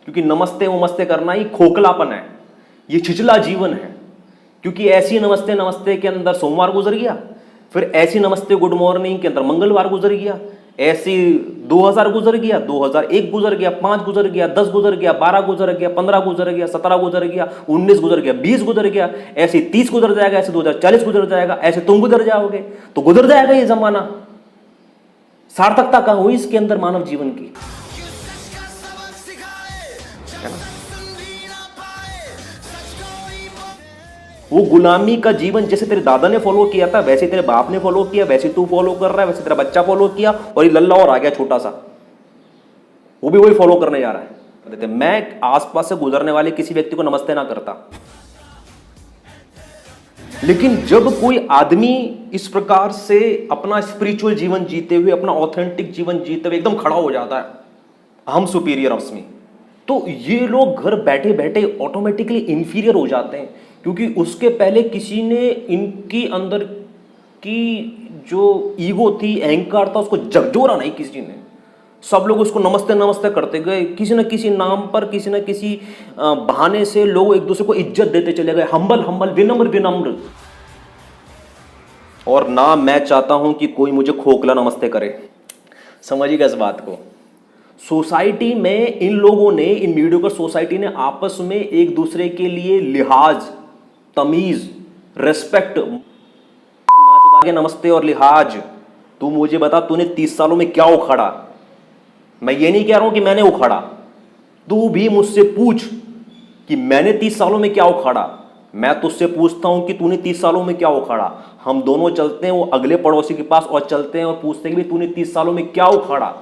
क्योंकि नमस्ते वमस्ते करना ही खोखलापन है, ये छिछला जीवन है। क्योंकि ऐसी नमस्ते नमस्ते के अंदर सोमवार गुजर गया, फिर ऐसी नमस्ते गुड मॉर्निंग के अंदर मंगलवार गुजर गया, ऐसी 2000 गुजर गया, 2001 गुजर गया, 5 गुजर गया, 10 गुजर गया, 12 गुजर गया, 15 गुजर गया, 17 गुजर गया, 19 गुजर गया, 20 गुजर गया, ऐसे 30 गुजर जाएगा, ऐसे 2040 गुजर जाएगा, ऐसे तुम गुजर जाओगे, तो गुजर जाएगा ये जमाना। सार्थकता कहां हुई इसके अंदर मानव जीवन की? वो गुलामी का जीवन जैसे तेरे दादा ने फॉलो किया था, वैसे तेरे बाप ने फॉलो किया, वैसे तू फॉलो कर रहा है, वैसे तेरा बच्चा फॉलो किया, और ये लल्ला और आ गया छोटा सा, वो भी वही फॉलो करने जा रहा है। मैं आसपास से गुजरने वाले किसी व्यक्ति को नमस्ते ना करता, लेकिन जब कोई आदमी इस प्रकार से अपना स्पिरिचुअल जीवन जीते हुए, अपना ऑथेंटिक जीवन जीते हुए एकदम खड़ा हो जाता है, हम सुपीरियर ऑफ मी, तो ये लोग घर बैठे बैठे ऑटोमेटिकली इंफीरियर हो जाते हैं। क्योंकि उसके पहले किसी ने इनकी अंदर की जो ईगो थी, अहंकार था, उसको झकझोरा नहीं किसी ने। सब लोग उसको नमस्ते नमस्ते करते गए, किसी न किसी नाम पर, किसी न किसी बहाने से लोग एक दूसरे को इज्जत देते चले गए, हम्बल हम्बल, विनम्र विनम्र। और ना मैं चाहता हूं कि कोई मुझे खोखला नमस्ते करे, समझिएगा इस बात को। सोसाइटी में इन लोगों ने, इन मीडियोकर सोसाइटी ने आपस में एक दूसरे के लिए लिहाज, तमीज, रेस्पेक्ट, आगे नमस्ते और लिहाज। तू मुझे बता, तूने 30 सालों में क्या उखाड़ा? मैं ये नहीं कह रहा हूं कि मैंने उखाड़ा, तू भी मुझसे पूछ कि मैंने 30 सालों में क्या उखाड़ा। मैं तुझसे पूछता हूं कि तूने 30 सालों में क्या उखाड़ा। हम दोनों चलते हैं वो अगले पड़ोसी के पास और चलते हैं और पूछते हैं कि तूने 30 सालों में क्या उखाड़ा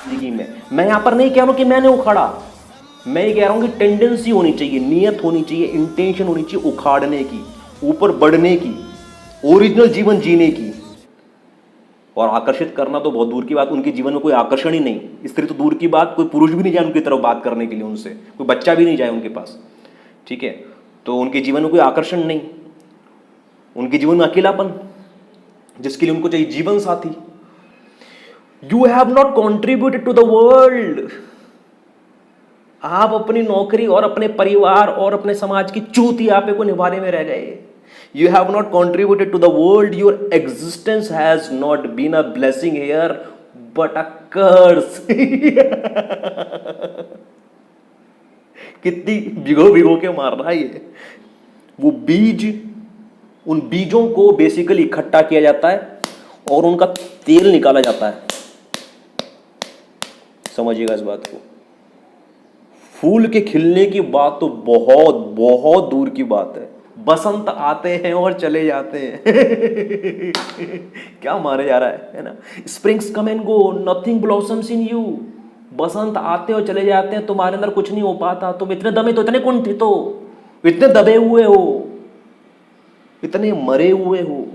जिंदगी में। मैं यहां पर नहीं कह रहा हूं कि मैंने उखाड़ा, मैं ये कह रहा हूं कि टेंडेंसी होनी चाहिए, नियत होनी चाहिए, इंटेंशन होनी चाहिए उखाड़ने की, ऊपर बढ़ने की, ओरिजिनल जीवन जीने की। और आकर्षित करना तो बहुत दूर की बात, उनके जीवन में कोई आकर्षण ही नहीं। स्त्री तो दूर की बात, कोई पुरुष भी नहीं जाए उनकी तरफ बात करने के लिए, उनसे कोई बच्चा भी नहीं जाए उनके पास, ठीक है। तो उनके जीवन में कोई आकर्षण नहीं, उनके जीवन में अकेलापन, जिसके लिए उनको चाहिए जीवन साथी। You have not contributed to the world. आप अपनी नौकरी और अपने परिवार और अपने समाज की चूतिया पे को निभाने में रह गए। You have not contributed to the world. Your existence has not been a blessing here, but a curse. कितनी भिगो भिगो के मार रहा है ये। वो बीज, उन बीजों को बेसिकली इकट्ठा किया जाता है और उनका तेल निकाला जाता है। समझिएगा इस बात को। फूल के खिलने की बात तो बहुत बहुत दूर की बात है। बसंत आते हैं और चले जाते हैं। क्या मारे जा रहा है ना। Springs come and go, nothing blossoms in you. बसंत आते और चले जाते हैं, तुम्हारे अंदर कुछ नहीं हो पाता। तुम इतने दमे तो, इतने कुंठित हो, इतने दबे हुए हो, इतने मरे हुए हो।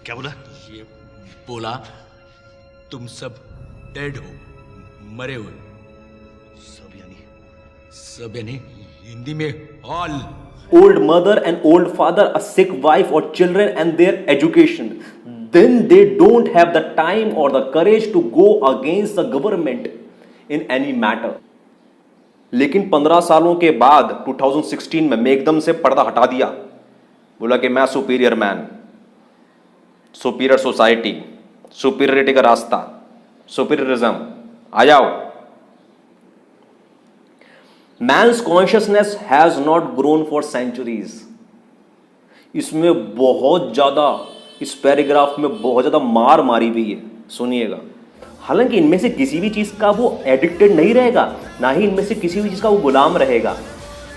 क्या बोला? ये बोला तुम सब डेड हो, मरे हुए। सब यानी हिंदी में all. Old mother and old father, a sick wife or children and their education, then they don't have the time or the courage to go against the government in any matter. लेकिन 15 सालों के बाद 2016 में मैं एकदम से पर्दा हटा दिया, बोला कि मैं superior man, superior society, superiority का रास्ता, सुपीरियरिज्म, आ जाओ। Man's consciousness has not grown for centuries. इसमें बहुत ज़्यादा, इस पैराग्राफ में बहुत ज़्यादा मार मारी हुई है, सुनिएगा। हालांकि इनमें से किसी भी चीज़ का वो एडिक्टेड नहीं रहेगा, ना ही इनमें से किसी भी चीज़ का वो गुलाम रहेगा,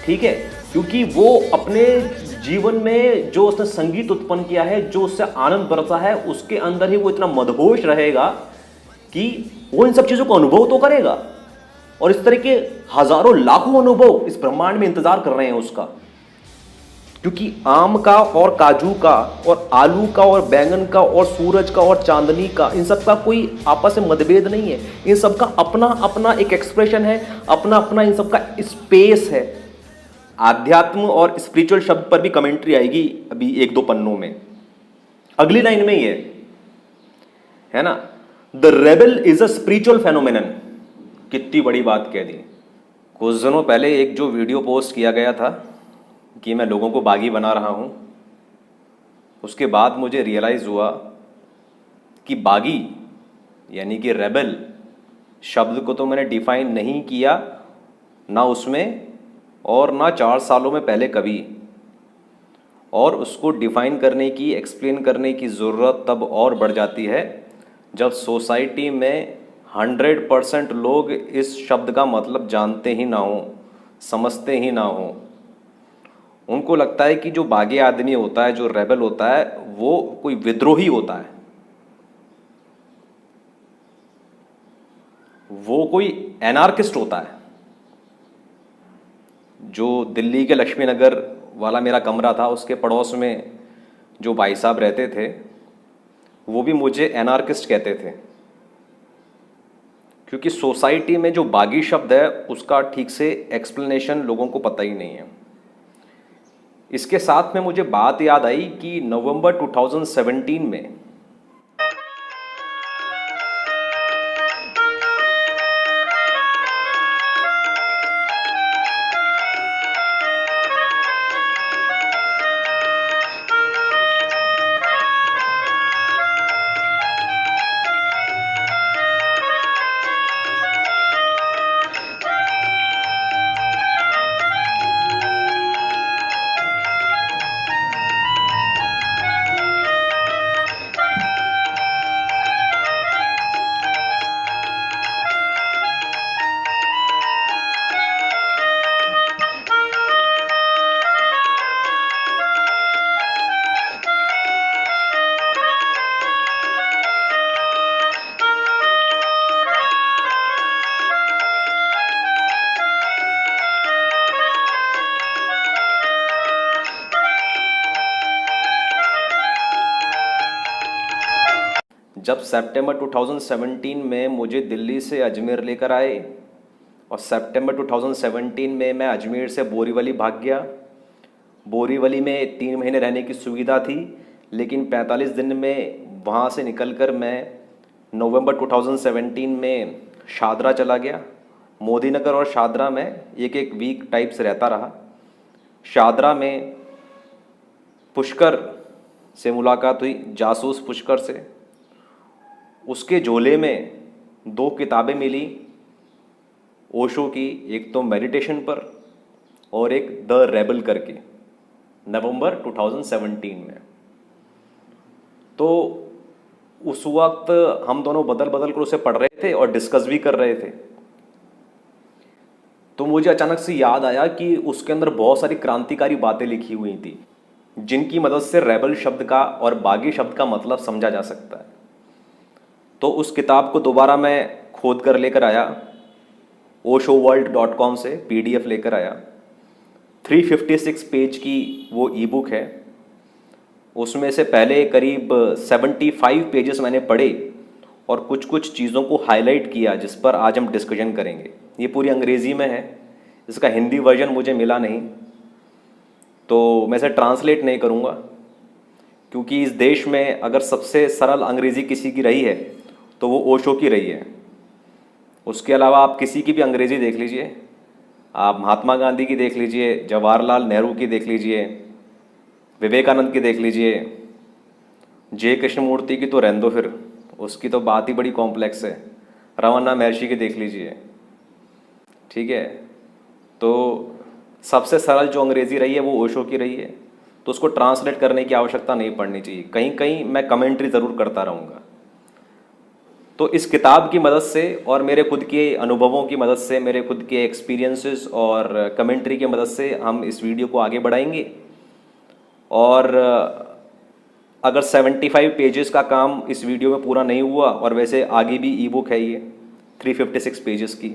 ठीक है। क्योंकि वो अपने जीवन में जो उसने संगीत उत्पन्न किया है, जो उससे आनंद बरसा है, उसके अंदर ही वो इतना मदहोश रहेगा कि वो इन सब चीज़ों को अनुभव तो करेगा। और इस तरह के हजारों लाखों अनुभव इस ब्रह्मांड में इंतजार कर रहे हैं उसका। क्योंकि आम का और काजू का और आलू का और बैंगन का और सूरज का और चांदनी का, इन सब का कोई आपस में मतभेद नहीं है। इन सब का अपना अपना एक एक्सप्रेशन है, अपना अपना इन सब का स्पेस है। आध्यात्म और स्पिरिचुअल शब्द पर भी कमेंट्री आएगी अभी 1-2 पन्नों में। अगली लाइन में ही है ना, the rebel is a spiritual phenomenon. कितनी बड़ी बात कह दी। कुछ दिनों पहले एक जो वीडियो पोस्ट किया गया था कि मैं लोगों को बागी बना रहा हूँ, उसके बाद मुझे रियलाइज़ हुआ कि बागी यानी कि रेबल शब्द को तो मैंने डिफ़ाइन नहीं किया ना उसमें, और ना 4 सालों में पहले कभी। और उसको डिफ़ाइन करने की, एक्सप्लेन करने की ज़रूरत तब और बढ़ जाती है जब सोसाइटी में 100% लोग इस शब्द का मतलब जानते ही ना हो, समझते ही ना हो। उनको लगता है कि जो बागी आदमी होता है, जो रेबल होता है, वो कोई विद्रोही होता है, वो कोई एनार्किस्ट होता है। जो दिल्ली के लक्ष्मी नगर वाला मेरा कमरा था, उसके पड़ोस में जो भाई साहब रहते थे, वो भी मुझे एनार्किस्ट कहते थे, क्योंकि सोसाइटी में जो बागी शब्द है उसका ठीक से एक्सप्लेनेशन लोगों को पता ही नहीं है। इसके साथ में मुझे बात याद आई कि नवंबर 2017 में जब सितंबर 2017 में मुझे दिल्ली से अजमेर लेकर आए और सितंबर 2017 में मैं अजमेर से बोरीवली भाग गया। बोरीवली में 3 महीने रहने की सुविधा थी, लेकिन 45 दिन में वहाँ से निकलकर मैं नवंबर 2017 में शादरा चला गया। मोदी नगर और शादरा में एक वीक टाइप से रहता रहा। शादरा में पुष्कर से मुलाकात हुई, जासूस पुष्कर से। उसके झोले में 2 किताबें मिली ओशो की, एक तो मेडिटेशन पर और एक द रेबल करके, नवंबर 2017 में। तो उस वक्त हम दोनों बदल बदल कर उसे पढ़ रहे थे और डिस्कस भी कर रहे थे। तो मुझे अचानक से याद आया कि उसके अंदर बहुत सारी क्रांतिकारी बातें लिखी हुई थी, जिनकी मदद से रेबल शब्द का और बागी शब्द का मतलब समझा जा सकता है। तो उस किताब को दोबारा मैं खोद कर लेकर आया, oshoworld.com से PDF लेकर आया। 356 पेज की वो ई बुक है। उसमें से पहले करीब 75 पेजेस मैंने पढ़े और कुछ कुछ चीज़ों को हाईलाइट किया, जिस पर आज हम डिस्कशन करेंगे। ये पूरी अंग्रेज़ी में है, इसका हिंदी वर्जन मुझे मिला नहीं, तो मैं इसे ट्रांसलेट नहीं करूँगा, क्योंकि इस देश में अगर सबसे सरल अंग्रेज़ी किसी की रही है तो वो ओशो की रही है। उसके अलावा आप किसी की भी अंग्रेज़ी देख लीजिए, आप महात्मा गांधी की देख लीजिए, जवाहरलाल नेहरू की देख लीजिए, विवेकानंद की देख लीजिए, जे कृष्णमूर्ति की तो रहने दो, फिर उसकी तो बात ही बड़ी कॉम्प्लेक्स है। रमन्ना महर्षि की देख लीजिए, ठीक है। तो सबसे सरल जो अंग्रेज़ी रही है वो ओशो की रही है, तो उसको ट्रांसलेट करने की आवश्यकता नहीं पड़नी चाहिए। कहीं कहीं मैं कमेंट्री ज़रूर करता रहूँगा। तो इस किताब की मदद से और मेरे खुद के अनुभवों की मदद से, मेरे खुद के एक्सपीरियंसेस और कमेंट्री की मदद से हम इस वीडियो को आगे बढ़ाएंगे। और अगर 75 पेजेस का काम इस वीडियो में पूरा नहीं हुआ, और वैसे आगे भी ई बुक है ये 356 पेजेस की,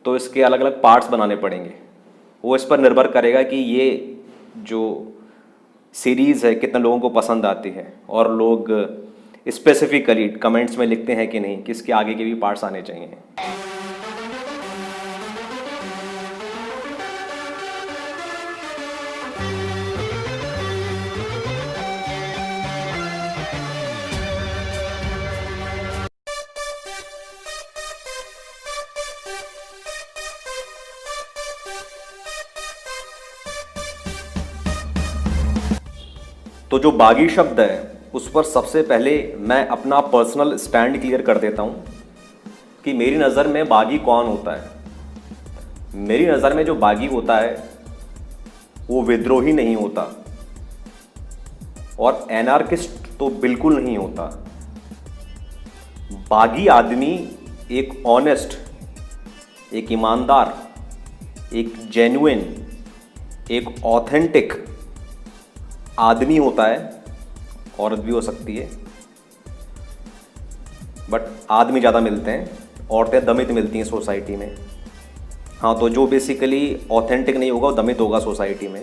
तो इसके अलग अलग पार्ट्स बनाने पड़ेंगे। वो इस पर निर्भर करेगा कि ये जो सीरीज़ है कितने लोगों को पसंद आती है, और लोग स्पेसिफिकली कमेंट्स में लिखते हैं कि नहीं कि इसके आगे के भी पार्ट्स आने चाहिए। तो जो बागी शब्द है उस पर सबसे पहले मैं अपना पर्सनल स्टैंड क्लियर कर देता हूँ कि मेरी नज़र में बागी कौन होता है। मेरी नज़र में जो बागी होता है वो विद्रोही नहीं होता और एनार्किस्ट तो बिल्कुल नहीं होता। बागी आदमी एक ऑनेस्ट, एक ईमानदार, एक जेन्युइन, एक ऑथेंटिक आदमी होता है। औरत भी हो सकती है, बट आदमी ज़्यादा मिलते हैं, औरतें दमित मिलती हैं सोसाइटी में। हाँ, तो जो बेसिकली ऑथेंटिक नहीं होगा वो दमित होगा सोसाइटी में।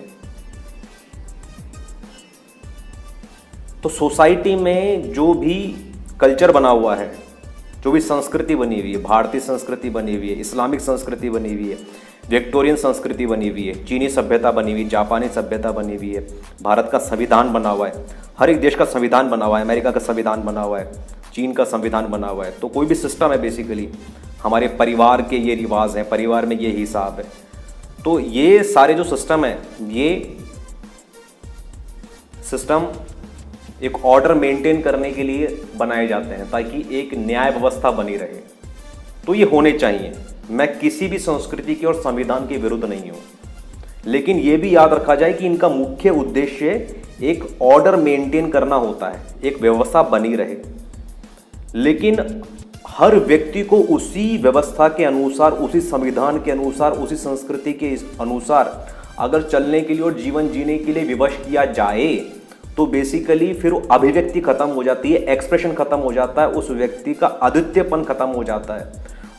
तो सोसाइटी में जो भी कल्चर बना हुआ है, जो भी संस्कृति बनी हुई है, भारतीय संस्कृति बनी हुई है, इस्लामिक संस्कृति बनी हुई है, विक्टोरियन संस्कृति बनी हुई है, चीनी सभ्यता बनी हुई, जापानी सभ्यता बनी हुई है, भारत का संविधान बना हुआ है, हर एक देश का संविधान बना हुआ है, अमेरिका का संविधान बना हुआ है, चीन का संविधान बना हुआ है। तो कोई भी सिस्टम है बेसिकली, हमारे परिवार के ये रिवाज हैं, परिवार में ये हिसाब है। तो ये सारे जो सिस्टम है, ये सिस्टम एक ऑर्डर मेंटेन करने के लिए बनाए जाते हैं ताकि एक न्याय व्यवस्था बनी रहे। तो ये होने चाहिए। मैं किसी भी संस्कृति के और संविधान के विरुद्ध नहीं हूं, लेकिन यह भी याद रखा जाए कि इनका मुख्य उद्देश्य एक ऑर्डर मेंटेन करना होता है, एक व्यवस्था बनी रहे। लेकिन हर व्यक्ति को उसी व्यवस्था के अनुसार, उसी संविधान के अनुसार, उसी संस्कृति के अनुसार अगर चलने के लिए और जीवन जीने के लिए विवश किया जाए तो बेसिकली फिर अभिव्यक्ति खत्म हो जाती है, एक्सप्रेशन खत्म हो जाता है, उस व्यक्ति का अद्वितीयपन खत्म हो जाता है,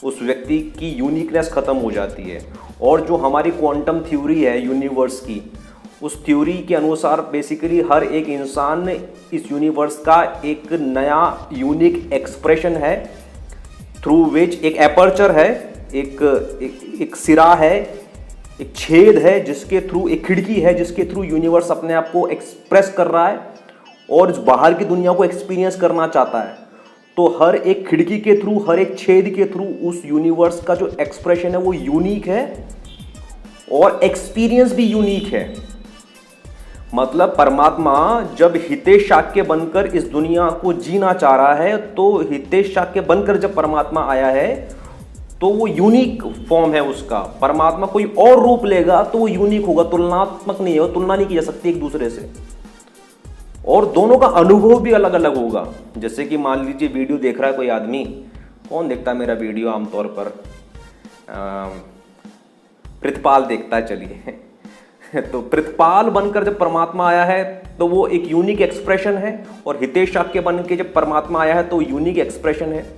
उस व्यक्ति की यूनिकनेस खत्म हो जाती है। और जो हमारी क्वांटम थ्योरी है यूनिवर्स की, उस थ्योरी के अनुसार बेसिकली हर एक इंसान इस यूनिवर्स का एक नया यूनिक एक्सप्रेशन है, थ्रू विच एक एपर्चर है, एक सिरा है, एक छेद है जिसके थ्रू, एक खिड़की है जिसके थ्रू यूनिवर्स अपने आप को एक्सप्रेस कर रहा है और इस बाहर की दुनिया को एक्सपीरियंस करना चाहता है। तो हर एक खिड़की के थ्रू, हर एक छेद के थ्रू उस यूनिवर्स का जो एक्सप्रेशन है वो यूनिक है और एक्सपीरियंस भी यूनिक है। मतलब परमात्मा जब हितेश शाक्य बनकर इस दुनिया को जीना चाह रहा है, तो हितेश शाक्य बनकर जब परमात्मा आया है तो वो यूनिक फॉर्म है उसका। परमात्मा कोई और रूप लेगा तो वो यूनिक होगा, तुलनात्मक नहीं है, तुलना नहीं की जा सकती एक दूसरे से। और दोनों का अनुभव भी अलग अलग होगा। जैसे कि मान लीजिए वीडियो देख रहा है कोई आदमी, कौन देखता है मेरा वीडियो आमतौर पर? प्रतिपाल देखता है, चलिए। तो प्रतिपाल बनकर जब परमात्मा आया है तो वो एक यूनिक एक्सप्रेशन है, और हितेश शाक्य बन के जब परमात्मा आया है तो यूनिक एक्सप्रेशन है।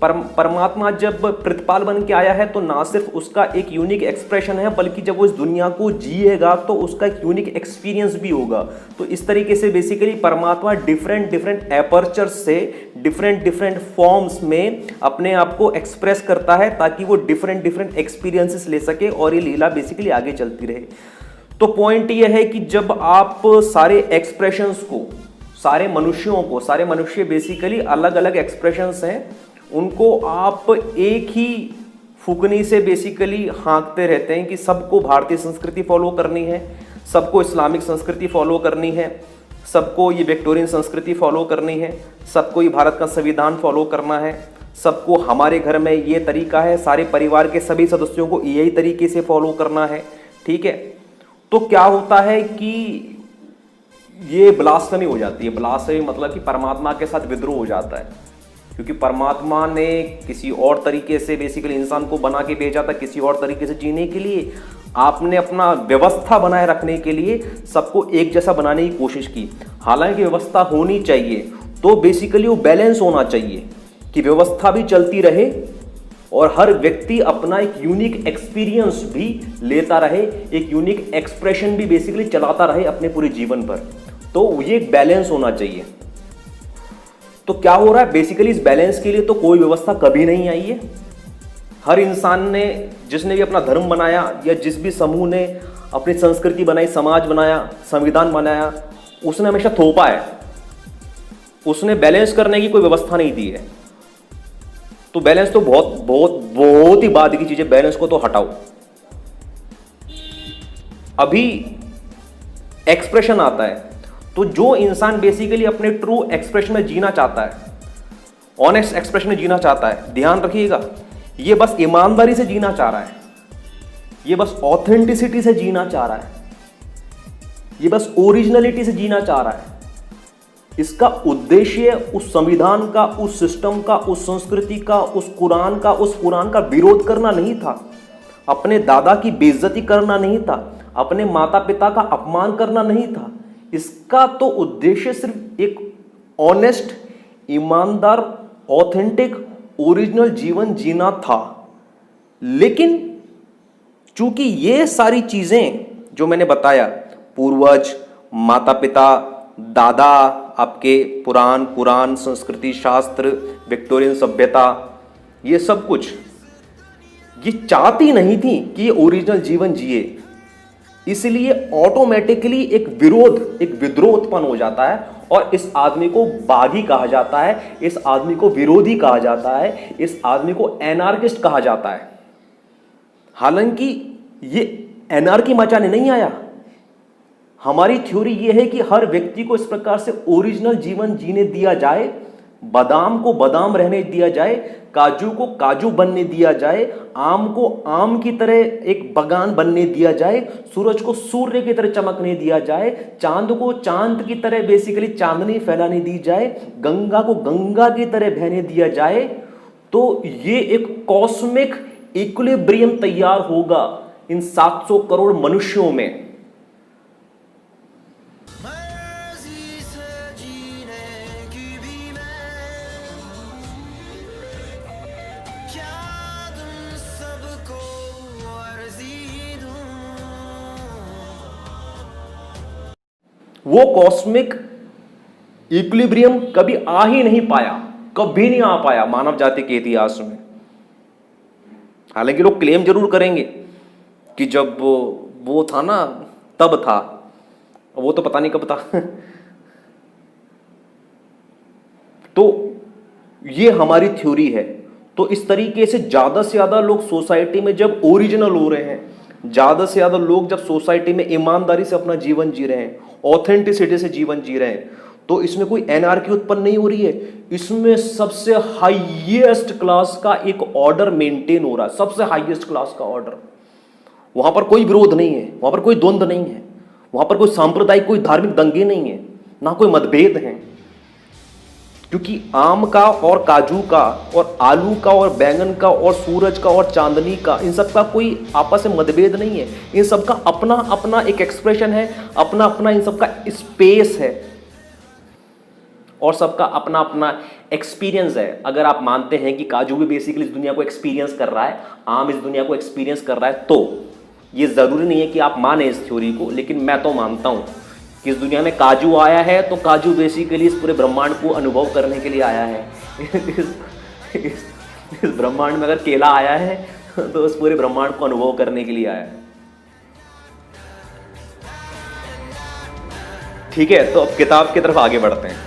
परमात्मा जब प्रतिपाल बन के आया है तो ना सिर्फ उसका एक यूनिक एक्सप्रेशन है, बल्कि जब वो इस दुनिया को जिएगा तो उसका एक यूनिक एक्सपीरियंस भी होगा। तो इस तरीके से बेसिकली परमात्मा डिफरेंट एपर्चर से डिफरेंट फॉर्म्स में अपने आप को एक्सप्रेस करता है ताकि वो डिफरेंट एक्सपीरियंसेस ले सके और ये लीला बेसिकली आगे चलती रहे। तो पॉइंट ये है कि जब आप सारे एक्सप्रेशंस को, सारे मनुष्यों को, सारे मनुष्य बेसिकली अलग अलग एक्सप्रेशंस हैं, उनको आप एक ही फूकनी से बेसिकली हाँकते रहते हैं कि सबको भारतीय संस्कृति फॉलो करनी है, सबको इस्लामिक संस्कृति फॉलो करनी है, सबको ये विक्टोरियन संस्कृति फॉलो करनी है, सबको ये भारत का संविधान फॉलो करना है, सबको हमारे घर में ये तरीका है, सारे परिवार के सभी सदस्यों को यही तरीके से फॉलो करना है। ठीक है, तो क्या होता है कि ये ब्लास्फेमी हो जाती है। ब्लास्फेमी मतलब कि परमात्मा के साथ विद्रोह हो जाता है, क्योंकि परमात्मा ने किसी और तरीके से बेसिकली इंसान को बना के भेजा था, किसी और तरीके से जीने के लिए। आपने अपना व्यवस्था बनाए रखने के लिए सबको एक जैसा बनाने की कोशिश की। हालांकि व्यवस्था होनी चाहिए तो बेसिकली वो बैलेंस होना चाहिए कि व्यवस्था भी चलती रहे और हर व्यक्ति अपना एक यूनिक एक्सपीरियंस भी लेता रहे, एक यूनिक एक्सप्रेशन भी बेसिकली चलाता रहे अपने पूरे जीवन पर। तो ये एक बैलेंस होना चाहिए। तो क्या हो रहा है बेसिकली, इस बैलेंस के लिए तो कोई व्यवस्था कभी नहीं आई है। हर इंसान ने, जिसने भी अपना धर्म बनाया या जिस भी समूह ने अपनी संस्कृति बनाई, समाज बनाया, संविधान बनाया, उसने हमेशा थोपा है, उसने बैलेंस करने की कोई व्यवस्था नहीं दी है। तो बैलेंस तो बहुत ही बाद की चीज है, बैलेंस को तो हटाओ। अभी एक्सप्रेशन आता है तो जो इंसान बेसिकली अपने ट्रू एक्सप्रेशन में जीना चाहता है, ऑनेस्ट एक्सप्रेशन में जीना चाहता है, ध्यान रखिएगा, ये बस ईमानदारी से जीना चाह रहा है, ये बस ऑथेंटिसिटी से जीना चाह रहा है, ये बस ओरिजिनलिटी से जीना चाह रहा है। इसका उद्देश्य उस संविधान का, उस सिस्टम का, उस संस्कृति का, उस कुरान का, उस कुरान का विरोध करना नहीं था, अपने दादा की बेइज्जती करना नहीं था, अपने माता पिता का अपमान करना नहीं था। इसका तो उद्देश्य सिर्फ एक ऑनेस्ट, ईमानदार, ऑथेंटिक, ओरिजिनल जीवन जीना था। लेकिन चूंकि ये सारी चीजें जो मैंने बताया, पूर्वज, माता पिता, दादा, आपके पुराण, कुरान, संस्कृति, शास्त्र, विक्टोरियन सभ्यता, ये सब कुछ ये चाहती नहीं थी कि ये ओरिजिनल जीवन जिए। इसलिए ऑटोमेटिकली एक विरोध, एक विद्रोह उत्पन्न हो जाता है और इस आदमी को बागी कहा जाता है, इस आदमी को विरोधी कहा जाता है, इस आदमी को एनार्किस्ट कहा जाता है। हालांकि ये एनार्की मचाने नहीं आया। हमारी थ्योरी ये है कि हर व्यक्ति को इस प्रकार से ओरिजिनल जीवन जीने दिया जाए, बादाम को बादाम रहने दिया जाए, काजू को काजू बनने दिया जाए, आम को आम की तरह एक बगान बनने दिया जाए, सूरज को सूर्य की तरह चमकने दिया जाए, चांद को चांद की तरह बेसिकली चांदनी फैलाने दी जाए, गंगा को गंगा की तरह बहने दिया जाए, तो ये एक कॉस्मिक इक्विलिब्रियम तैयार होगा इन 700 करोड़ मनुष्यों में। वो कॉस्मिक इक्विलिब्रियम कभी आ ही नहीं पाया, कभी नहीं आ पाया मानव जाति के इतिहास में। हालांकि लोग क्लेम जरूर करेंगे कि जब वो था ना तब था, वो तो पता नहीं कब था। तो ये हमारी थ्योरी है। तो इस तरीके से ज्यादा से ज्यादा लोग सोसाइटी में जब ओरिजिनल हो रहे हैं, ज्यादा से ज्यादा लोग जब सोसाइटी में ईमानदारी से अपना जीवन जी रहे हैं, ऑथेंटिसिटी से जीवन जी रहे हैं, तो इसमें कोई एनार्की उत्पन्न नहीं हो रही है। इसमें सबसे हाईएस्ट क्लास का एक ऑर्डर मेंटेन हो रहा है, सबसे हाईएस्ट क्लास का ऑर्डर। वहां पर कोई विरोध नहीं है, वहां पर कोई द्वंद्व नहीं है, वहां पर कोई सांप्रदायिक, कोई धार्मिक दंगे नहीं है, ना कोई मतभेद हैं। क्योंकि आम का और काजू का और आलू का और बैंगन का और सूरज का और चांदनी का, इन सब का कोई आपस में मतभेद नहीं है। इन सब का अपना अपना एक एक्सप्रेशन है, अपना अपना इन सब का स्पेस है और सबका अपना अपना एक्सपीरियंस है। अगर आप मानते हैं कि काजू भी बेसिकली इस दुनिया को एक्सपीरियंस कर रहा है, आम इस दुनिया को एक्सपीरियंस कर रहा है, तो ये जरूरी नहीं है कि आप माने इस थ्योरी को, लेकिन मैं तो मानता हूं कि इस दुनिया में काजू आया है तो काजू बेसिकली इस पूरे ब्रह्मांड को अनुभव करने के लिए आया है। इस ब्रह्मांड में अगर केला आया है तो उस पूरे ब्रह्मांड को अनुभव करने के लिए आया है। ठीक है, तो अब किताब की तरफ आगे बढ़ते हैं।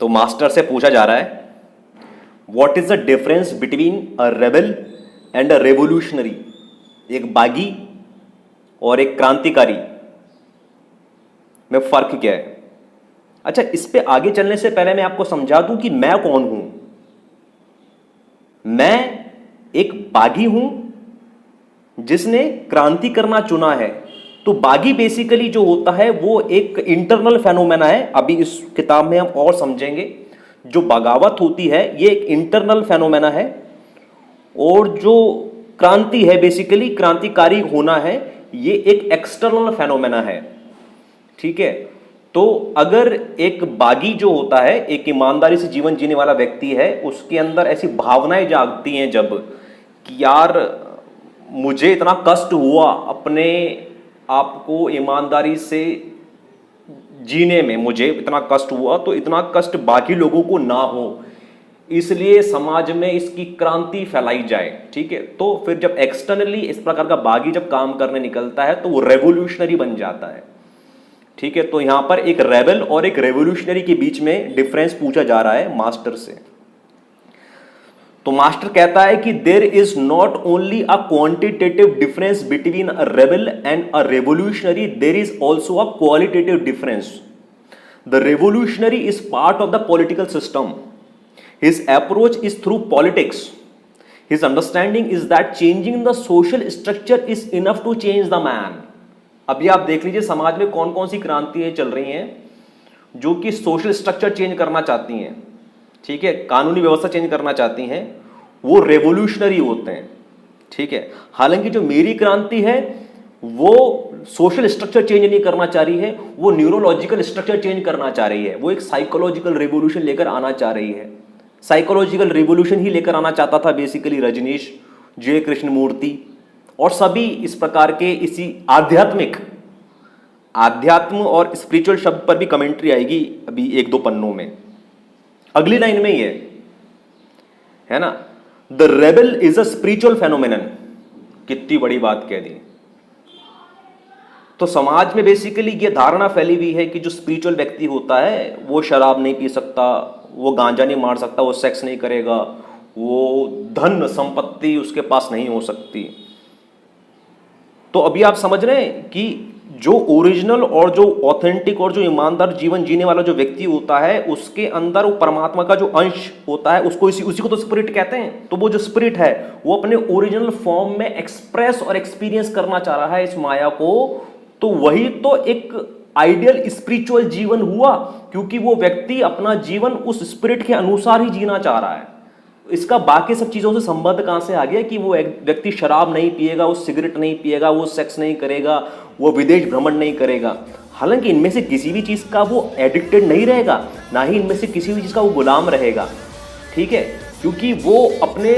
तो मास्टर से पूछा जा रहा है, what is the difference between a rebel and a revolutionary. एक बागी और एक क्रांतिकारी में फर्क क्या है। अच्छा, इस पे आगे चलने से पहले मैं आपको समझा दूं कि मैं कौन हूं। मैं एक बागी हूं जिसने क्रांति करना चुना है। तो बागी बेसिकली जो होता है वो एक इंटरनल फेनोमेना है। अभी इस किताब में हम और समझेंगे। जो बगावत होती है ये एक इंटरनल फेनोमेना है, और जो क्रांति है बेसिकली क्रांतिकारी होना है, ये एक एक्सटर्नल फेनोमेना है। ठीक है, तो अगर एक बागी जो होता है, एक ईमानदारी से जीवन जीने वाला व्यक्ति है, उसके अंदर ऐसी भावनाएं जागती हैं जब कि यार मुझे इतना कष्ट हुआ अपने आपको ईमानदारी से जीने में, मुझे इतना कष्ट हुआ तो इतना कष्ट बाकी लोगों को ना हो, इसलिए समाज में इसकी क्रांति फैलाई जाए, ठीक है। तो फिर जब एक्सटर्नली इस प्रकार का बागी जब काम करने निकलता है तो वो रेवोल्यूशनरी बन जाता है, ठीक है। तो यहां पर एक रेबल और एक रेवोल्यूशनरी के बीच में डिफरेंस पूछा जा रहा है मास्टर से। तो मास्टर कहता है कि there is not only a quantitative difference between a rebel and a revolutionary, there is also a qualitative difference. The revolutionary is part of the political system, his approach is through politics, his understanding is that changing the social structure is enough to change the man. अभी आप देख लीजिए समाज में कौन कौन सी क्रांतियां चल रही हैं जो कि सोशल स्ट्रक्चर चेंज करना चाहती हैं, ठीक है, कानूनी व्यवस्था चेंज करना चाहती हैं, वो रेवोल्यूशनरी होते हैं, ठीक है। हालांकि जो मेरी क्रांति है वो सोशल स्ट्रक्चर चेंज नहीं करना चाह रही है, वो न्यूरोलॉजिकल स्ट्रक्चर चेंज करना चाह रही है, वो एक साइकोलॉजिकल रिवोल्यूशन लेकर आना चाह रही है। साइकोलॉजिकल रिवोल्यूशन ही लेकर आना चाहता था बेसिकली रजनीश, जे कृष्णमूर्ति और सभी इस प्रकार के इसी आध्यात्म और स्पिरिचुअल शब्द पर भी कमेंट्री आएगी अभी एक दो पन्नों में। अगली लाइन में ही है ना, the rebel is a spiritual phenomenon. कितनी बड़ी बात कह दी। तो समाज में बेसिकली ये धारणा फैली हुई है कि जो स्पिरिचुअल व्यक्ति होता है वो शराब नहीं पी सकता, वो गांजा नहीं मार सकता, वो सेक्स नहीं करेगा, वो धन संपत्ति उसके पास नहीं हो सकती। तो अभी आप समझ रहे हैं कि जो ओरिजिनल और जो ऑथेंटिक और जो ईमानदार जीवन जीने वाला जो व्यक्ति होता है उसके अंदर वो परमात्मा का जो अंश होता है उसको उसी को तो स्पिरिट कहते हैं। तो वो जो स्पिरिट है वो अपने ओरिजिनल फॉर्म में एक्सप्रेस और एक्सपीरियंस करना चाह रहा है इस माया को, तो वही तो एक आइडियल स्पिरिचुअल जीवन हुआ, क्योंकि वो व्यक्ति अपना जीवन उस स्पिरिट के अनुसार ही जीना चाह रहा है। इसका बाकी सब चीज़ों से संबंध कहाँ से आ गया कि वो एक व्यक्ति शराब नहीं पिएगा, वो सिगरेट नहीं पिएगा, वो सेक्स नहीं करेगा, वो विदेश भ्रमण नहीं करेगा। हालांकि इनमें से किसी भी चीज़ का वो एडिक्टेड नहीं रहेगा, ना ही इनमें से किसी भी चीज़ का वो गुलाम रहेगा, ठीक है, क्योंकि वो अपने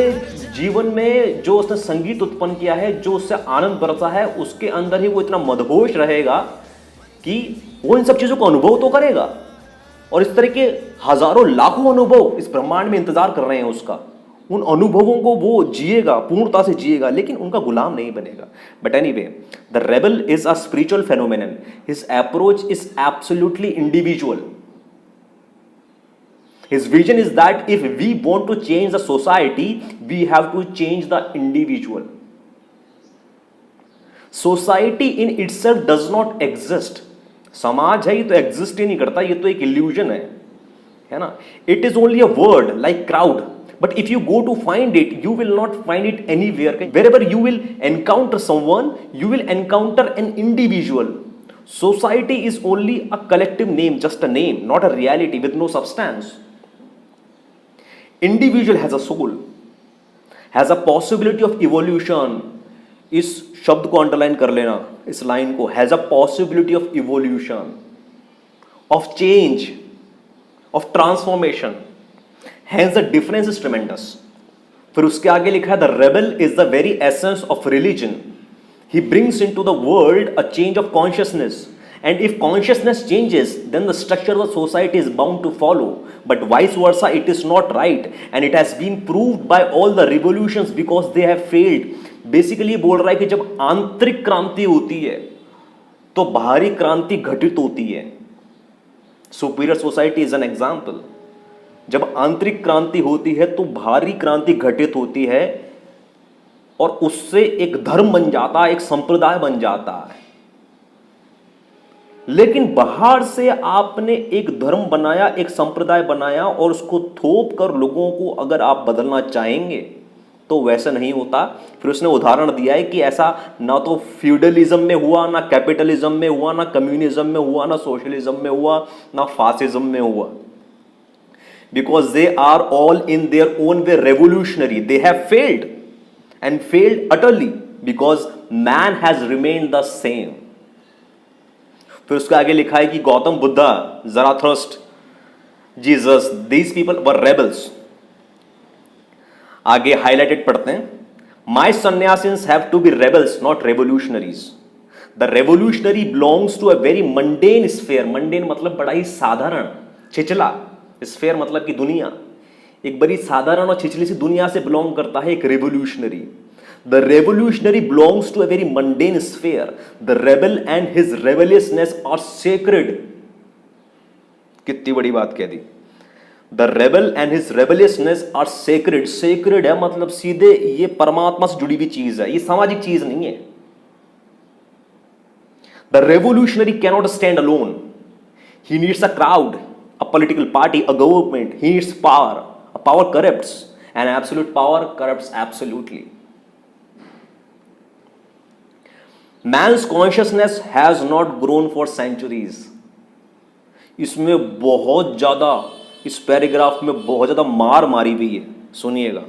जीवन में जो उसने संगीत उत्पन्न किया है, जो उससे आनंद बरसा है, उसके अंदर ही वो इतना मदहोश रहेगा कि वो इन सब चीज़ों को अनुभव तो करेगा। और इस तरह के हजारों लाखों अनुभव इस ब्रह्मांड में इंतजार कर रहे हैं उसका, उन अनुभवों को वो जिएगा, पूर्णता से जिएगा, लेकिन उनका गुलाम नहीं बनेगा। But anyway, the rebel is a spiritual phenomenon, his approach is absolutely individual. His vision is that if we want to change the society, we have to change the individual. Society in itself does not exist. समाज है ये तो exist ही नहीं करता, ये तो एक illusion है ना। It is only a word like crowd, but if you go to find it you will not find it anywhere. Wherever you will encounter someone, you will encounter an individual. Society is only a collective name, just a name, not a reality with no substance. Individual has a soul, has a possibility of evolution. इस शब्द को underline कर लेना, इस line को, has a possibility of evolution, of change, of transformation, hence the difference is tremendous. फिर उसके आगे लिखा है the rebel is the very essence of religion, he brings into the world a change of consciousness, and if consciousness changes then the structure of the society is bound to follow, but vice versa it is not right, and it has been proved by all the revolutions because they have failed. Basically बोल रहा है कि जब आंतरिक क्रांति होती है तो बाहरी क्रांति घटित होती है। Superior society is an example. जब आंतरिक क्रांति होती है तो बाहरी क्रांति घटित होती है और उससे एक धर्म बन जाता है, एक संप्रदाय बन जाता है। लेकिन बाहर से आपने एक धर्म बनाया, एक संप्रदाय बनाया और उसको थोप कर लोगों को अगर आप बदलना चाहेंगे तो वैसा नहीं होता। फिर उसने उदाहरण दिया है कि ऐसा ना तो फ्यूडलिज्म में हुआ, ना कैपिटलिज्म में हुआ, ना कम्युनिज्म में हुआ, ना सोशलिज्म में हुआ, ना फासिज्म में हुआ। Because they are all in their own way revolutionary, they have failed and failed utterly because man has remained the same. फिर उसके आगे लिखा है कि Gautam Buddha, Zarathustra, Jesus, these people were rebels. आगे हाईलाइटेड पढ़ते हैं, my sannyasins have to be rebels not revolutionaries. The revolutionary belongs to a very mundane sphere. Mundane मतलब बड़ा ही साधारण, छिचला, स्फेयर मतलब कि दुनिया। एक बड़ी साधारण और छिछली सी दुनिया से बिलोंग करता है एक revolutionary. The revolutionary belongs to a very mundane sphere. The rebel and his rebelliousness are sacred. कितनी बड़ी बात कह दी। The rebel and his rebelliousness are sacred. Sacred है मतलब सीधे ये परमात्मा से जुड़ी हुई चीज है, ये सामाजिक चीज नहीं है। The revolutionary cannot stand alone. He needs a crowd, a political party, a government. He needs power. A power corrupts, and absolute power corrupts absolutely. Man's consciousness has not grown for centuries. इसमें बहुत ज्यादा, इस paragraph में बहुत ज्यादा मार मारी हुई है, सुनिएगा।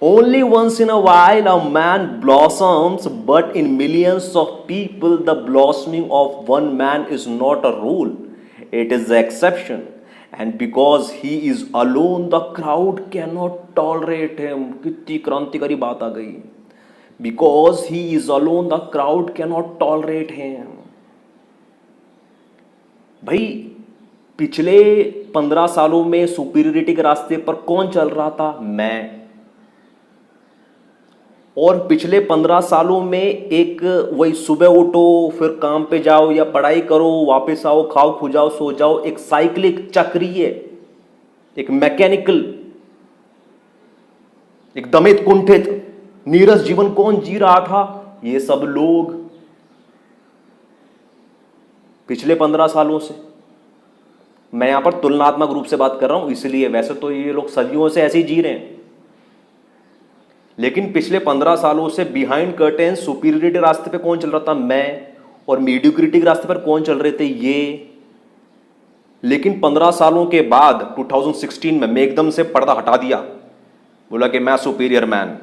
Only once in a while a man blossoms, but in millions of people the blossoming of one man is not a rule. It is the exception, and because he is alone, the crowd cannot tolerate him. कितनी क्रांतिकारी बात आ गई। Because he is alone, the crowd cannot tolerate him. भाई पिछले 15 सालों में superiority के रास्ते पर कौन चल रहा था? मैं। और पिछले 15 सालों में एक वही सुबह उठो, फिर काम पे जाओ या पढ़ाई करो, वापस आओ, खाओ खुजाओ, सो जाओ, एक साइक्लिक चक्रीय, एक मैकेनिकल, एक दमित कुंठित नीरस जीवन कौन जी रहा था? ये सब लोग पिछले 15 सालों से। मैं यहां पर तुलनात्मक रूप से बात कर रहा हूं इसलिए, वैसे तो ये लोग सदियों से ऐसे ही जी रहे हैं, लेकिन पिछले 15 सालों से बिहाइंड कर्टेन सुपीरियरिटी रास्ते पे कौन चल रहा था? मैं। और मीडियोक्रिटी के रास्ते पर कौन चल रहे थे? ये। लेकिन 15 सालों के बाद 2016 में मैं एकदम से पर्दा हटा दिया, बोला कि मैं superior man,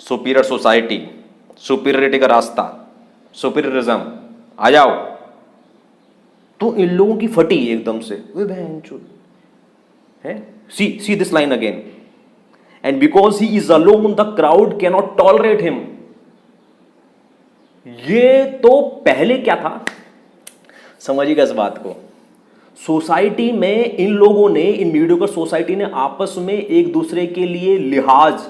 superior society, superiority का रास्ता, सुपीरियरिज्म, आ जाओ। तो इन लोगों की फटी एकदम से, वे बहनचोद है। See this line again. And because he is alone, the crowd cannot tolerate him. ये तो पहले क्या था, समझिएगा इस बात को। सोसाइटी में इन लोगों ने, इन मीडियोकर सोसाइटी ने आपस में एक दूसरे के लिए लिहाज,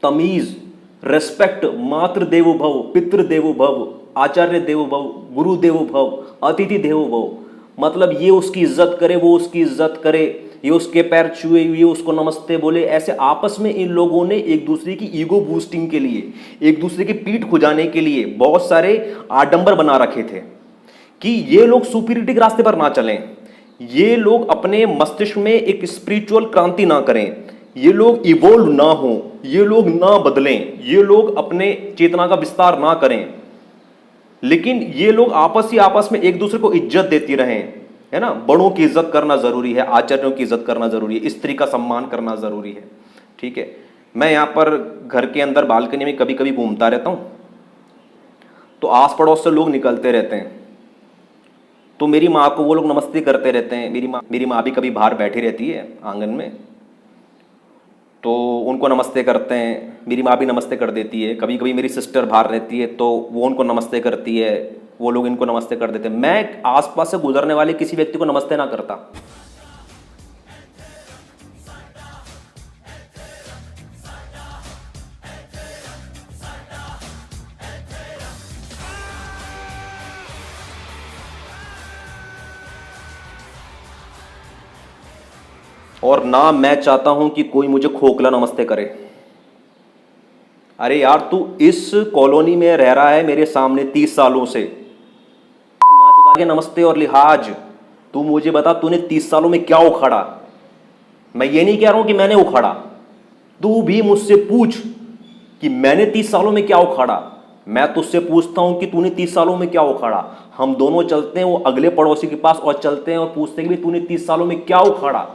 तमीज, रेस्पेक्ट, मातृ देवो भव, पितृ देवो भव, आचार्य देवो भव, गुरु देवो भव, अतिथि देवो भव, मतलब ये उसकी इज्जत करे, वो उसकी इज्जत करे, ये उसके पैर छुए, ये उसको नमस्ते बोले। ऐसे आपस में इन लोगों ने एक दूसरे की ईगो बूस्टिंग के लिए, एक दूसरे की पीठ खुजाने के लिए बहुत सारे आडंबर बना रखे थे कि ये लोग सुपीरियरिटी के रास्ते पर ना चलें, ये लोग अपने मस्तिष्क में एक स्पिरिचुअल क्रांति ना करें, ये लोग इवोल्व ना हो, ये लोग ना बदलें, ये लोग अपने चेतना का विस्तार ना करें, लेकिन ये लोग आपस ही आपस में एक दूसरे को इज्जत देती रहें, है ना। बड़ों की इज्जत करना जरूरी है, आचार्यों की इज्जत करना जरूरी है, स्त्री का सम्मान करना जरूरी है, ठीक है। मैं यहाँ पर घर के अंदर बालकनी में कभी कभी घूमता रहता हूँ, तो आस पड़ोस से लोग निकलते रहते हैं, तो मेरी माँ को वो लोग नमस्ते करते रहते हैं। मेरी माँ भी कभी बाहर बैठी रहती है आंगन में, तो उनको नमस्ते करते हैं, मेरी माँ भी नमस्ते कर देती है। कभी कभी मेरी सिस्टर बाहर रहती है तो वो उनको नमस्ते करती है, वो लोग इनको नमस्ते कर देते हैं। मैं आसपास से गुजरने वाले किसी व्यक्ति को नमस्ते ना करता। और ना मैं चाहता हूं कि कोई मुझे खोखला नमस्ते करे। अरे यार, तू इस कॉलोनी में रह रहा है मेरे सामने 30 सालों से, मां चुदा के नमस्ते और लिहाज। तू मुझे बता, तूने 30 सालों में क्या उखाड़ा? मैं ये नहीं कह रहा हूं कि मैंने उखाड़ा, तू भी मुझसे पूछ कि मैंने 30 सालों में क्या उखाड़ा। मैं तुझसे पूछता हूं कि तूने 30 सालों में क्या उखाड़ा। हम दोनों चलते हैं वो अगले पड़ोसी के पास और चलते हैं और पूछते हैं कि तूने 30 सालों में क्या उखाड़ा।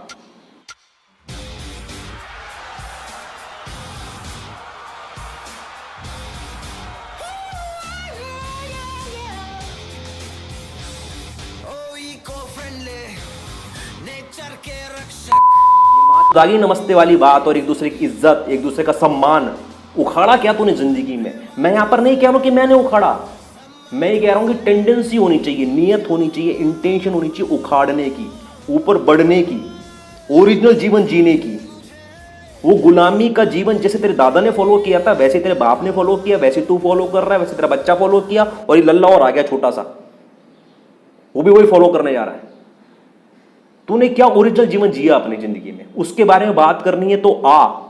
दागी नमस्ते वाली बात और एक दूसरे की इज्जत, एक दूसरे का सम्मान, उखाड़ा क्या तूने जिंदगी में? मैं यहां पर नहीं कह रहा हूं कि मैंने उखाड़ा, मैं ये कह रहा हूं कि टेंडेंसी होनी चाहिए, नियत होनी चाहिए, इंटेंशन होनी चाहिए उखाड़ने की, ऊपर बढ़ने की, ओरिजिनल जीवन जीने की। वो गुलामी का जीवन जैसे तेरे दादा ने फॉलो किया था, वैसे तेरे बाप ने फॉलो किया, वैसे तू फॉलो कर रहा है, वैसे तेरा बच्चा फॉलो किया, और ये लल्ला और आ गया छोटा सा, वो भी वही फॉलो करने जा रहा है। तूने क्या ओरिजिनल जीवन जिया अपनी जिंदगी में, उसके बारे में बात करनी है तो आ।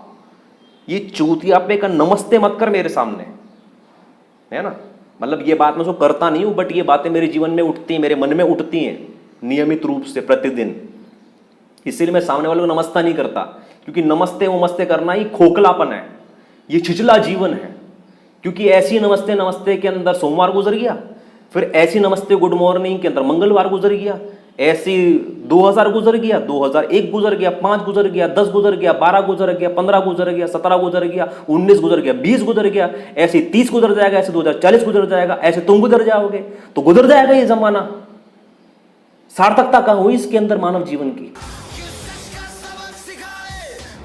ये चूतियापे का नमस्ते मत कर मेरे सामने, है ना। मतलब ये बात मैं उसको करता नहीं हूं, बट ये बातें मेरे जीवन में उठती हैं, मेरे मन में उठती हैं नियमित रूप से प्रतिदिन। इसीलिए मैं सामने वाले को नमस्ता नहीं करता, क्योंकि नमस्ते वमस्ते करना ही खोखलापन है, ये छिछला जीवन है। क्योंकि ऐसी नमस्ते नमस्ते के अंदर सोमवार गुजर गया, फिर ऐसी नमस्ते गुड मॉर्निंग के अंदर मंगलवार गुजर गया, ऐसी 2000 गुजर गया, 2001 गुजर गया, 5 गुजर गया, 10 गुजर गया, 12 गुजर गया, 15 गुजर गया, 17 गुजर गया, 19 गुजर गया, 20 गुजर गया, ऐसे 30 गुजर जाएगा, ऐसे 2040 गुजर जाएगा, ऐसे तुम गुजर जाओगे, तो गुजर जाएगा ये जमाना। सार्थकता कहां हुई इसके अंदर मानव जीवन की,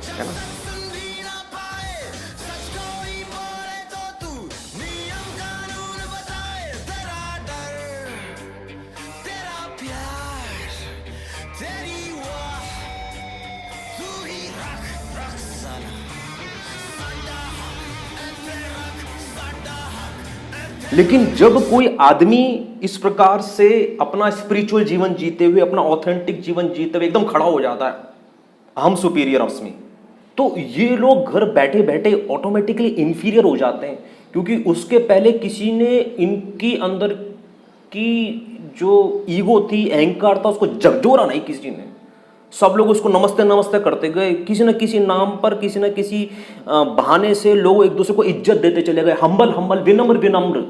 है ना। लेकिन जब कोई आदमी इस प्रकार से अपना स्पिरिचुअल जीवन जीते हुए, अपना ऑथेंटिक जीवन जीते हुए एकदम खड़ा हो जाता है, हम सुपीरियर अस्मि, तो ये लोग घर बैठे बैठे ऑटोमेटिकली इंफीरियर हो जाते हैं। क्योंकि उसके पहले किसी ने इनकी अंदर की जो ईगो थी, अहंकार था, उसको झकझोरा नहीं किसी ने। सब लोग उसको नमस्ते नमस्ते करते गए, किसी न किसी नाम पर, किसी न किसी बहाने से लोग एक दूसरे को इज्जत देते चले गए। हम्बल हम्बल, विनम्र विनम्र।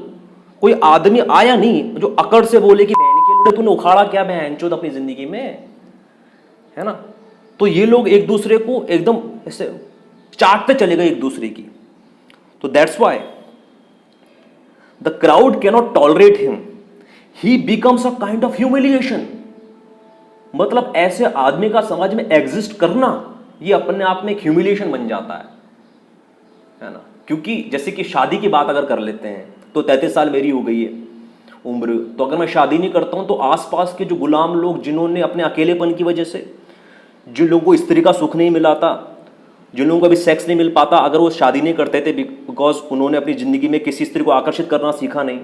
कोई आदमी आया नहीं जो अकड़ से बोले कि बहन के लोड़े तूने उखाड़ा क्या बहन चोद अपनी जिंदगी में, है ना। तो ये लोग एक दूसरे को एकदम ऐसे चाटते चले गए एक दूसरे की। तो that's why the crowd can not tolerate him, he becomes a kind of humiliation. मतलब ऐसे आदमी का समाज में एग्जिस्ट करना ये अपने आप में एक ह्यूमिलिएशन बन जाता है ना। क्योंकि जैसे कि शादी की बात अगर कर लेते हैं तो 33 साल मेरी हो गई है उम्र, तो अगर मैं शादी नहीं करता हूं तो आसपास के जो गुलाम लोग, जिन्होंने अपने अकेलेपन की वजह से, जिन लोगों को स्त्री का सुख नहीं मिला था, जिन लोगों को अभी सेक्स नहीं मिल पाता, अगर वो शादी नहीं करते थे बिकॉज उन्होंने अपनी जिंदगी में किसी स्त्री को आकर्षित करना सीखा नहीं।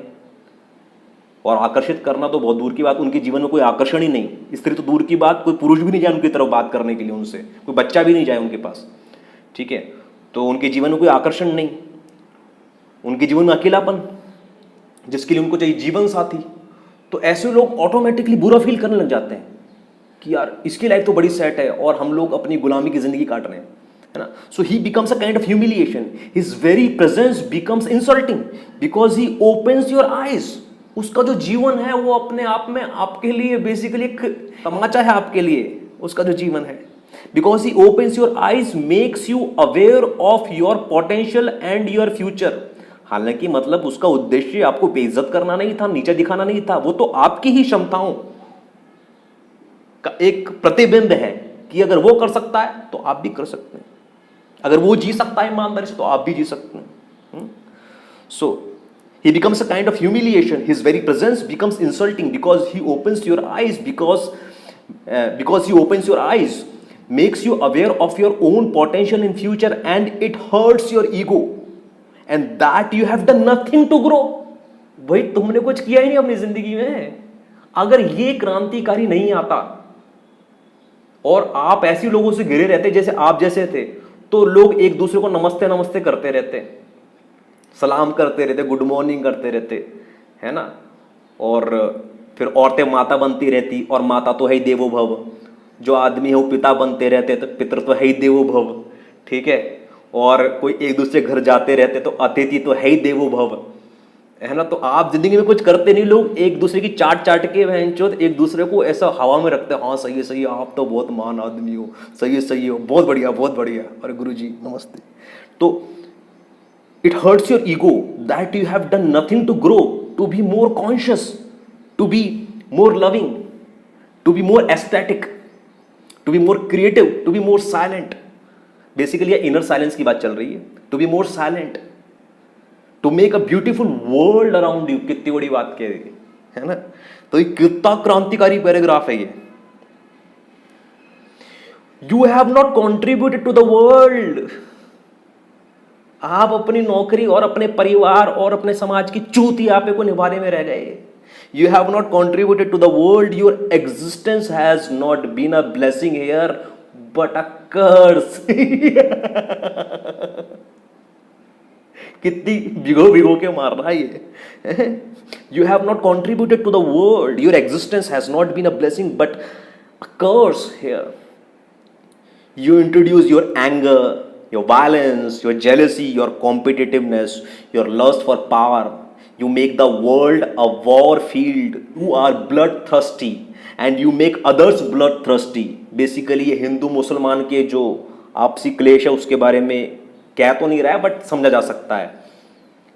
और आकर्षित करना तो बहुत दूर की बात, उनके जीवन में कोई आकर्षण ही नहीं, स्त्री तो दूर की बात, कोई पुरुष भी नहीं जाए उनकी तरफ बात करने के लिए, उनसे कोई बच्चा भी नहीं जाए उनके पास, ठीक है। तो उनके जीवन में कोई आकर्षण नहीं, उनके जीवन में अकेलापन, जिसके लिए उनको चाहिए जीवन साथी। तो ऐसे लोग ऑटोमेटिकली बुरा फील करने लग जाते हैं कि यार इसकी लाइफ तो बड़ी सेट है और हम लोग अपनी गुलामी की जिंदगी काट रहे हैं, है ना। So he becomes a kind of humiliation, his very presence becomes insulting because he opens your eyes. उसका जो जीवन है वो अपने आप में आपके लिए बेसिकली एक तमाचा है आपके लिए, उसका जो जीवन है। Because he opens your eyes makes you aware of your potential and your future. हालांकि मतलब उसका उद्देश्य आपको बेइज्जत करना नहीं था, नीचे दिखाना नहीं था, वो तो आपकी ही क्षमताओं का एक प्रतिबिंब है कि अगर वो कर सकता है तो आप भी कर सकते हैं, अगर वो जी सकता है ईमानदारी से तो आप भी जी सकते हैं। सो he becomes a kind of humiliation, his very presence becomes insulting because he opens your eyes, because he opens your eyes, makes you aware of your own potential in future, and it hurts your ego, and that you have done nothing to grow। भाई तुमने कुछ किया ही नहीं अपनी जिंदगी में। अगर ये क्रांतिकारी नहीं आता और आप ऐसे लोगों से घिरे रहते जैसे आप जैसे थे, तो लोग एक दूसरे को नमस्ते नमस्ते करते रहते, सलाम करते रहते, गुड मॉर्निंग करते रहते, है ना। और फिर औरतें माता बनती रहती, और माता तो है ही देवो भव, जो आदमी है वो पिता बनते रहते, तो पितर तो है ही देवो भव, ठीक है। और कोई एक दूसरे घर जाते रहते तो अतिथि तो है ही देवो भव, है ना। तो आप जिंदगी में कुछ करते नहीं, लोग एक दूसरे की चाट चाट के बहनचोद एक दूसरे को ऐसा हवा में रखते हैं, हाँ सही है सही है, आप तो बहुत महान आदमी हो, सही है, बहुत बढ़िया बहुत बढ़िया, अरे गुरुजी नमस्ते। तो it hurts your ego that you have done nothing to grow, to be more conscious, to be more loving, to be more aesthetic, to be more creative, to be more silent। Basically ये inner silence की बात चल रही है, to be more silent, to make a beautiful world around you। कितनी बड़ी बात कह रही है ना। तो ये कितना क्रांतिकारी पैराग्राफ है ये। You have not contributed to the world. आप अपनी नौकरी और अपने परिवार और अपने समाज की चूतियापे को निभाने में रह गए। You have not contributed to the world, your existence has not been a blessing here but a curse. कितनी भिगो भिगो के मार रहा है ये। You have not contributed to the world, your existence has not been a blessing but a curse here. You introduce your anger, your violence, your jealousy, your competitiveness, your lust for power. You make the world a war field. You are bloodthirsty and you make others bloodthirsty. Basically ये हिंदू मुसलमान के जो आपसी क्लेश है उसके बारे में कह तो नहीं रहा है बट समझा जा सकता है,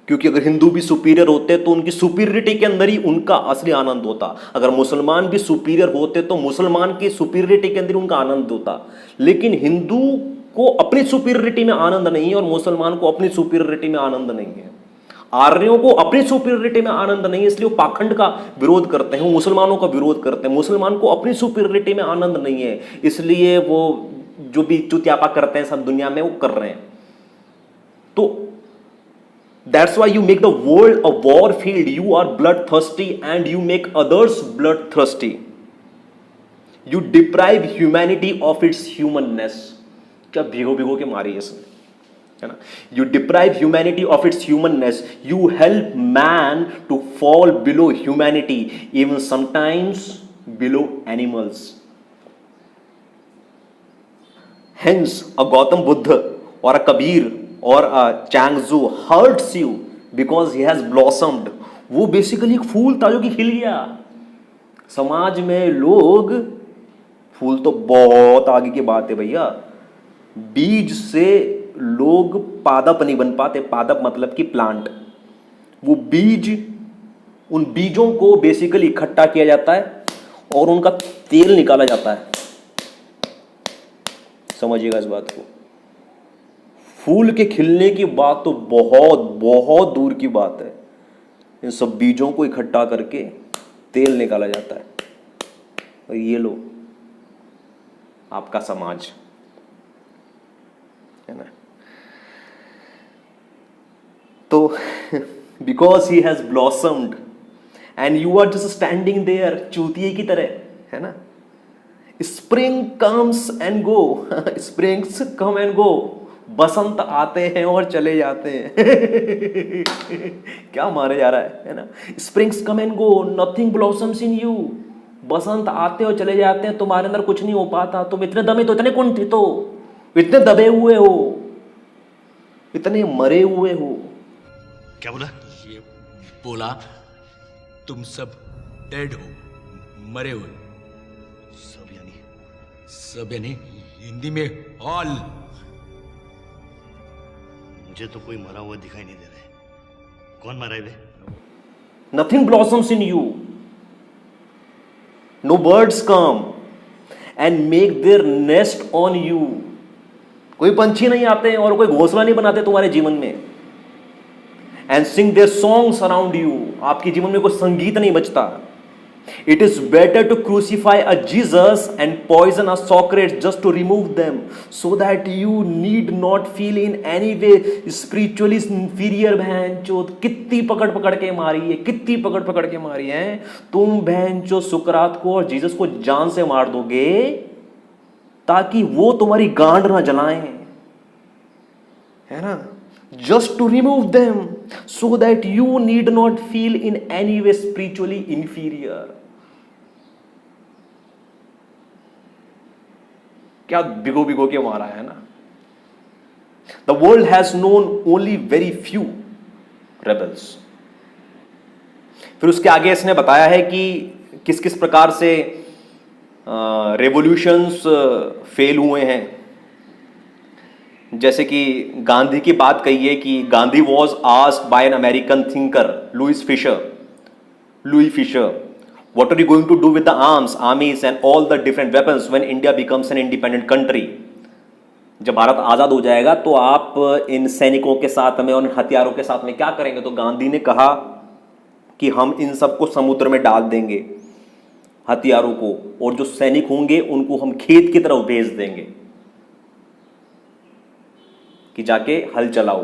क्योंकि अगर हिंदू भी सुपीरियर होते तो उनकी सुपीरियरिटी के अंदर ही उनका असली आनंद होता। अगर मुसलमान भी सुपीरियर होते तो मुसलमान की सुपीरियरिटी के अंदर उनका आनंद होता। लेकिन हिंदू को अपनी सुपीरियरिटी में आनंद नहीं है और मुसलमान को अपनी सुपीरियरिटी में आनंद नहीं है। आर्यों को अपनी सुपीरियरिटी में आनंद नहीं है, इसलिए वो पाखंड का विरोध करते हैं, वो मुसलमानों का विरोध करते हैं। मुसलमान को अपनी सुपीरियरिटी में आनंद नहीं है, इसलिए वो जो भी चुतियापा करते हैं सब दुनिया में वो कर रहे हैं। तो that's why you make the world a war field. You are bloodthirsty and you make others bloodthirsty. You deprive humanity of its humanness. क्या भिगो भिगो के मारी है इसने, है ना। You deprive humanity of its humanness. You help man to fall below humanity, even sometimes below animals. Hence, a Gautam Buddha or a Kabir और Chuang Tzu hurts you because he has blossomed. वो basically एक फूल था जो कि खिल गया। समाज में लोग, फूल तो बहुत आगे की बात है भैया, बीज से लोग पादप नहीं बन पाते। पादप मतलब कि प्लांट। वो बीज, उन बीजों को बेसिकली इकट्ठा किया जाता है और उनका तेल निकाला जाता है। समझिएगा इस बात को। फूल के खिलने की बात तो बहुत बहुत दूर की बात है। इन सब बीजों को इकट्ठा करके तेल निकाला जाता है और ये लो आपका समाज, है ना। तो because he has blossomed and you are just standing there, चूतिए की तरह, है ना। Spring comes and go, springs come and go. बसंत आते हैं और चले जाते हैं। क्या मारे जा रहा है ना। Springs come and go, nothing blossoms in you. बसंत आते और चले जाते हैं, तुम्हारे अंदर कुछ नहीं हो पाता। तुम इतने दमे तो, इतने कुंठित हो, इतने दबे हुए हो, इतने मरे हुए हो। क्या बोला? ये बोला तुम सब डेड हो, मरे हुए। सब यानी हिंदी में ऑल। मुझे तो कोई मरा हुआ दिखाई नहीं दे रहा है। कौन मरा है बे? Nothing blossoms in you. No birds come and make their nest on you. कोई पंछी नहीं आते और कोई घोंसला नहीं बनाते तुम्हारे जीवन में। And sing their songs around you. आपके जीवन में कोई संगीत नहीं बजता। It is better to crucify a Jesus and poison a Socrates just to remove them, so that you need not feel in any way spiritually inferior। बहनचो कितनी पकड़ पकड़ के मारी है, कितनी पकड़ पकड़ के मारी है। तुम बहनचो सुकरात को और जीसस को जान से मार दोगे ताकि वो तुम्हारी गांड ना जलाएं, है ना। Just to remove them, so that you need not feel in any way spiritually inferior। क्या भिगो भिगो के मारा है ना। The world has known only very few rebels। फिर उसके आगे इसने बताया है कि किस किस प्रकार से रेवोल्यूशंस फेल हुए हैं। जैसे कि गांधी की बात कही है कि Gandhi was asked by an American thinker Louis Fischer, what are you going to do with the armies and all the different weapons when India becomes an independent country? जब भारत आज़ाद हो जाएगा तो आप इन सैनिकों के साथ में और इन हथियारों के साथ में क्या करेंगे? तो गांधी ने कहा कि हम इन सबको समुद्र में डाल देंगे, हथियारों को, और जो सैनिक होंगे उनको हम खेत की तरफ भेज देंगे। कि जाके हल चलाओ।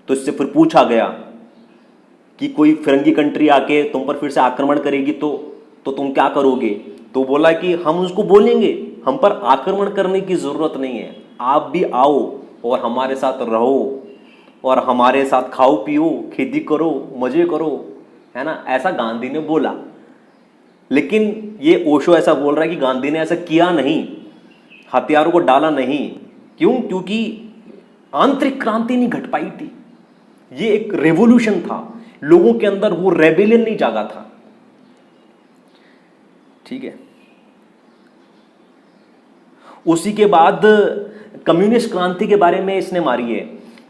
तो इससे फिर पूछा गया कि कोई फिरंगी कंट्री आके तुम पर फिर से आक्रमण करेगी तो तुम क्या करोगे? तो बोला कि हम उसको बोलेंगे हम पर आक्रमण करने की ज़रूरत नहीं है, आप भी आओ और हमारे साथ रहो और हमारे साथ खाओ पियो, खेती करो, मजे करो, है ना। ऐसा गांधी ने बोला। लेकिन ये ओशो ऐसा बोल रहा है कि गांधी ने ऐसा किया नहीं, हथियारों को डाला नहीं। क्यों? क्योंकि आंतरिक क्रांति नहीं घट पाई थी। ये एक रेवोल्यूशन था, लोगों के अंदर वो रेबेलियन नहीं जागा था। ठीक है। उसी के बाद कम्युनिस्ट क्रांति के बारे में इसने मारी है।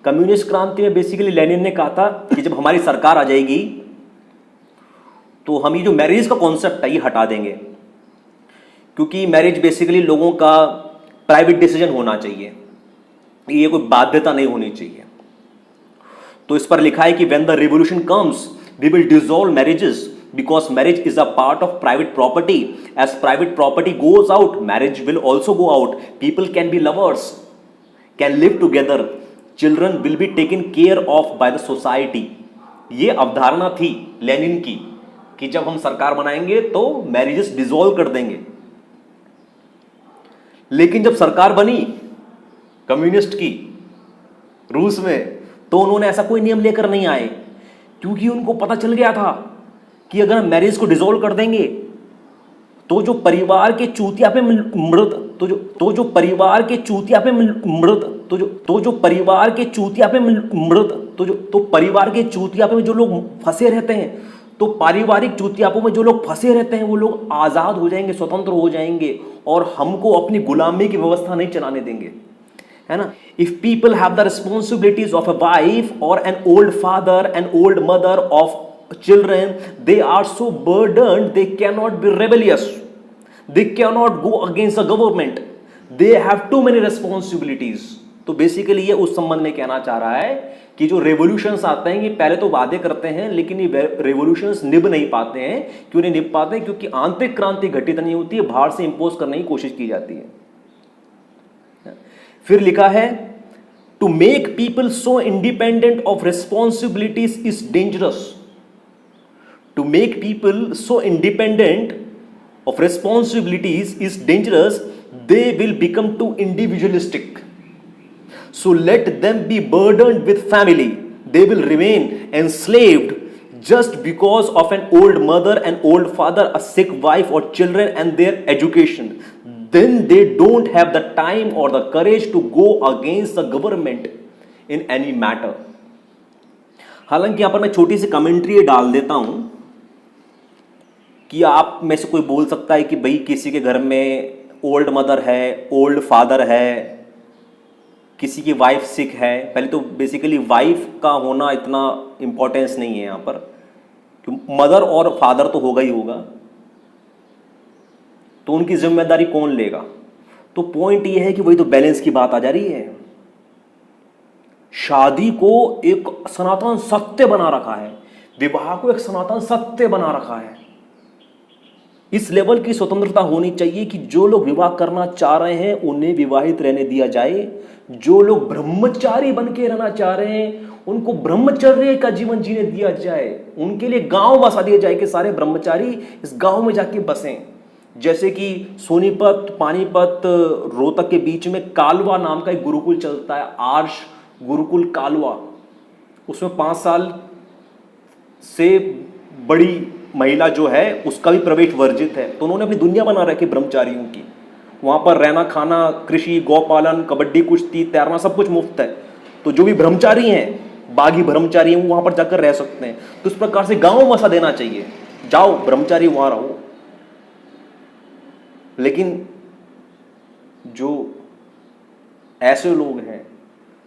कम्युनिस्ट क्रांति में बेसिकली लेनिन ने कहा था कि जब हमारी सरकार आ जाएगी तो हम ये जो मैरिज का कॉन्सेप्ट है ये हटा देंगे, क्योंकि मैरिज बेसिकली लोगों का प्राइवेट डिसीजन होना चाहिए, ये कोई बाध्यता नहीं होनी चाहिए। तो इस पर लिखा है कि when the revolution comes we will dissolve marriages because marriage is a part of private property. As private property goes out, marriage will also go out. People can be lovers, can live together, children will be taken care of by the society. ये अवधारणा थी Lenin की कि जब हम सरकार बनाएंगे तो मैरिजेस डिसॉल्व कर देंगे। लेकिन जब सरकार बनी कम्युनिस्ट की रूस में, तो उन्होंने ऐसा कोई नियम लेकर नहीं आए, क्योंकि उनको पता चल गया था कि अगर हम मैरिज को डिसॉल्व कर देंगे तो जो परिवार के चूतिया पे मृत जो परिवार के चूतिया पे जो लोग फंसे रहते हैं, तो पारिवारिक चूतियापों में जो लोग फंसे रहते हैं वो लोग आजाद हो जाएंगे, स्वतंत्र हो जाएंगे और हमको अपनी गुलामी की व्यवस्था नहीं चलाने देंगे, है ना। If people have the responsibilities of a wife और an old father an old mother of children, they are so burdened they cannot be rebellious, they cannot go against the government, they have too many responsibilities। तो basically ये उस संबंध में कहना चाह रहा है कि जो रेवोल्यूशंस आते हैं ये पहले तो वादे करते हैं लेकिन ये रेवोल्यूशंस निभ नहीं पाते हैं। क्यों नहीं निभ पाते? क्योंकि आंतरिक क्रांति घटित नहीं होती है, बाहर से इंपोज करने की कोशिश की जाती है। फिर लिखा है to make people so independent of responsibilities is dangerous. To make people so independent of responsibilities is dangerous. They will become too individualistic. So let them be burdened with family. They will remain enslaved just because of an old mother, an old father, a sick wife or children and their education. Then they don't have the time or the courage to go against the government in any matter. हालांकि यहां पर मैं छोटी सी commentary डाल देता हूं कि आप में से कोई बोल सकता है कि भाई किसी के घर में ओल्ड मदर है, ओल्ड फादर है, किसी की वाइफ सिक है। पहले तो बेसिकली वाइफ का होना इतना इंपॉर्टेंस नहीं है यहाँ पर, क्योंकि मदर और फादर तो होगा ही होगा, तो उनकी जिम्मेदारी कौन लेगा? तो पॉइंट ये है कि वही तो बैलेंस की बात आ जा रही है। शादी को एक सनातन सत्य बना रखा है, विवाह को एक सनातन सत्य बना रखा है। इस लेवल की स्वतंत्रता होनी चाहिए कि जो लोग विवाह करना चाह रहे हैं उन्हें विवाहित रहने दिया जाए, जो लोग ब्रह्मचारी बन के रहना चाह रहे हैं उनको ब्रह्मचर्य का जीवन जीने दिया जाए, उनके लिए गांव बसा दिया जाए कि सारे ब्रह्मचारी इस गांव में जाके बसें। जैसे कि सोनीपत, पानीपत, रोहतक के बीच में कालवा नाम का एक गुरुकुल चलता है, आर्ष गुरुकुल कालवा। उसमें 5 साल से बड़ी महिला जो है उसका भी प्रवेश वर्जित है। तो उन्होंने अपनी दुनिया बना रखी ब्रह्मचारियों की, वहाँ पर रहना खाना, कृषि, गौपालन, कबड्डी, कुश्ती, तैरना सब कुछ मुफ्त है। तो जो भी ब्रह्मचारी हैं, बागी ब्रह्मचारी हैं, वो वहाँ पर जाकर रह सकते हैं। तो इस प्रकार से गाँव बसा देना चाहिए, जाओ ब्रह्मचारी वहाँ रहो। लेकिन जो ऐसे लोग हैं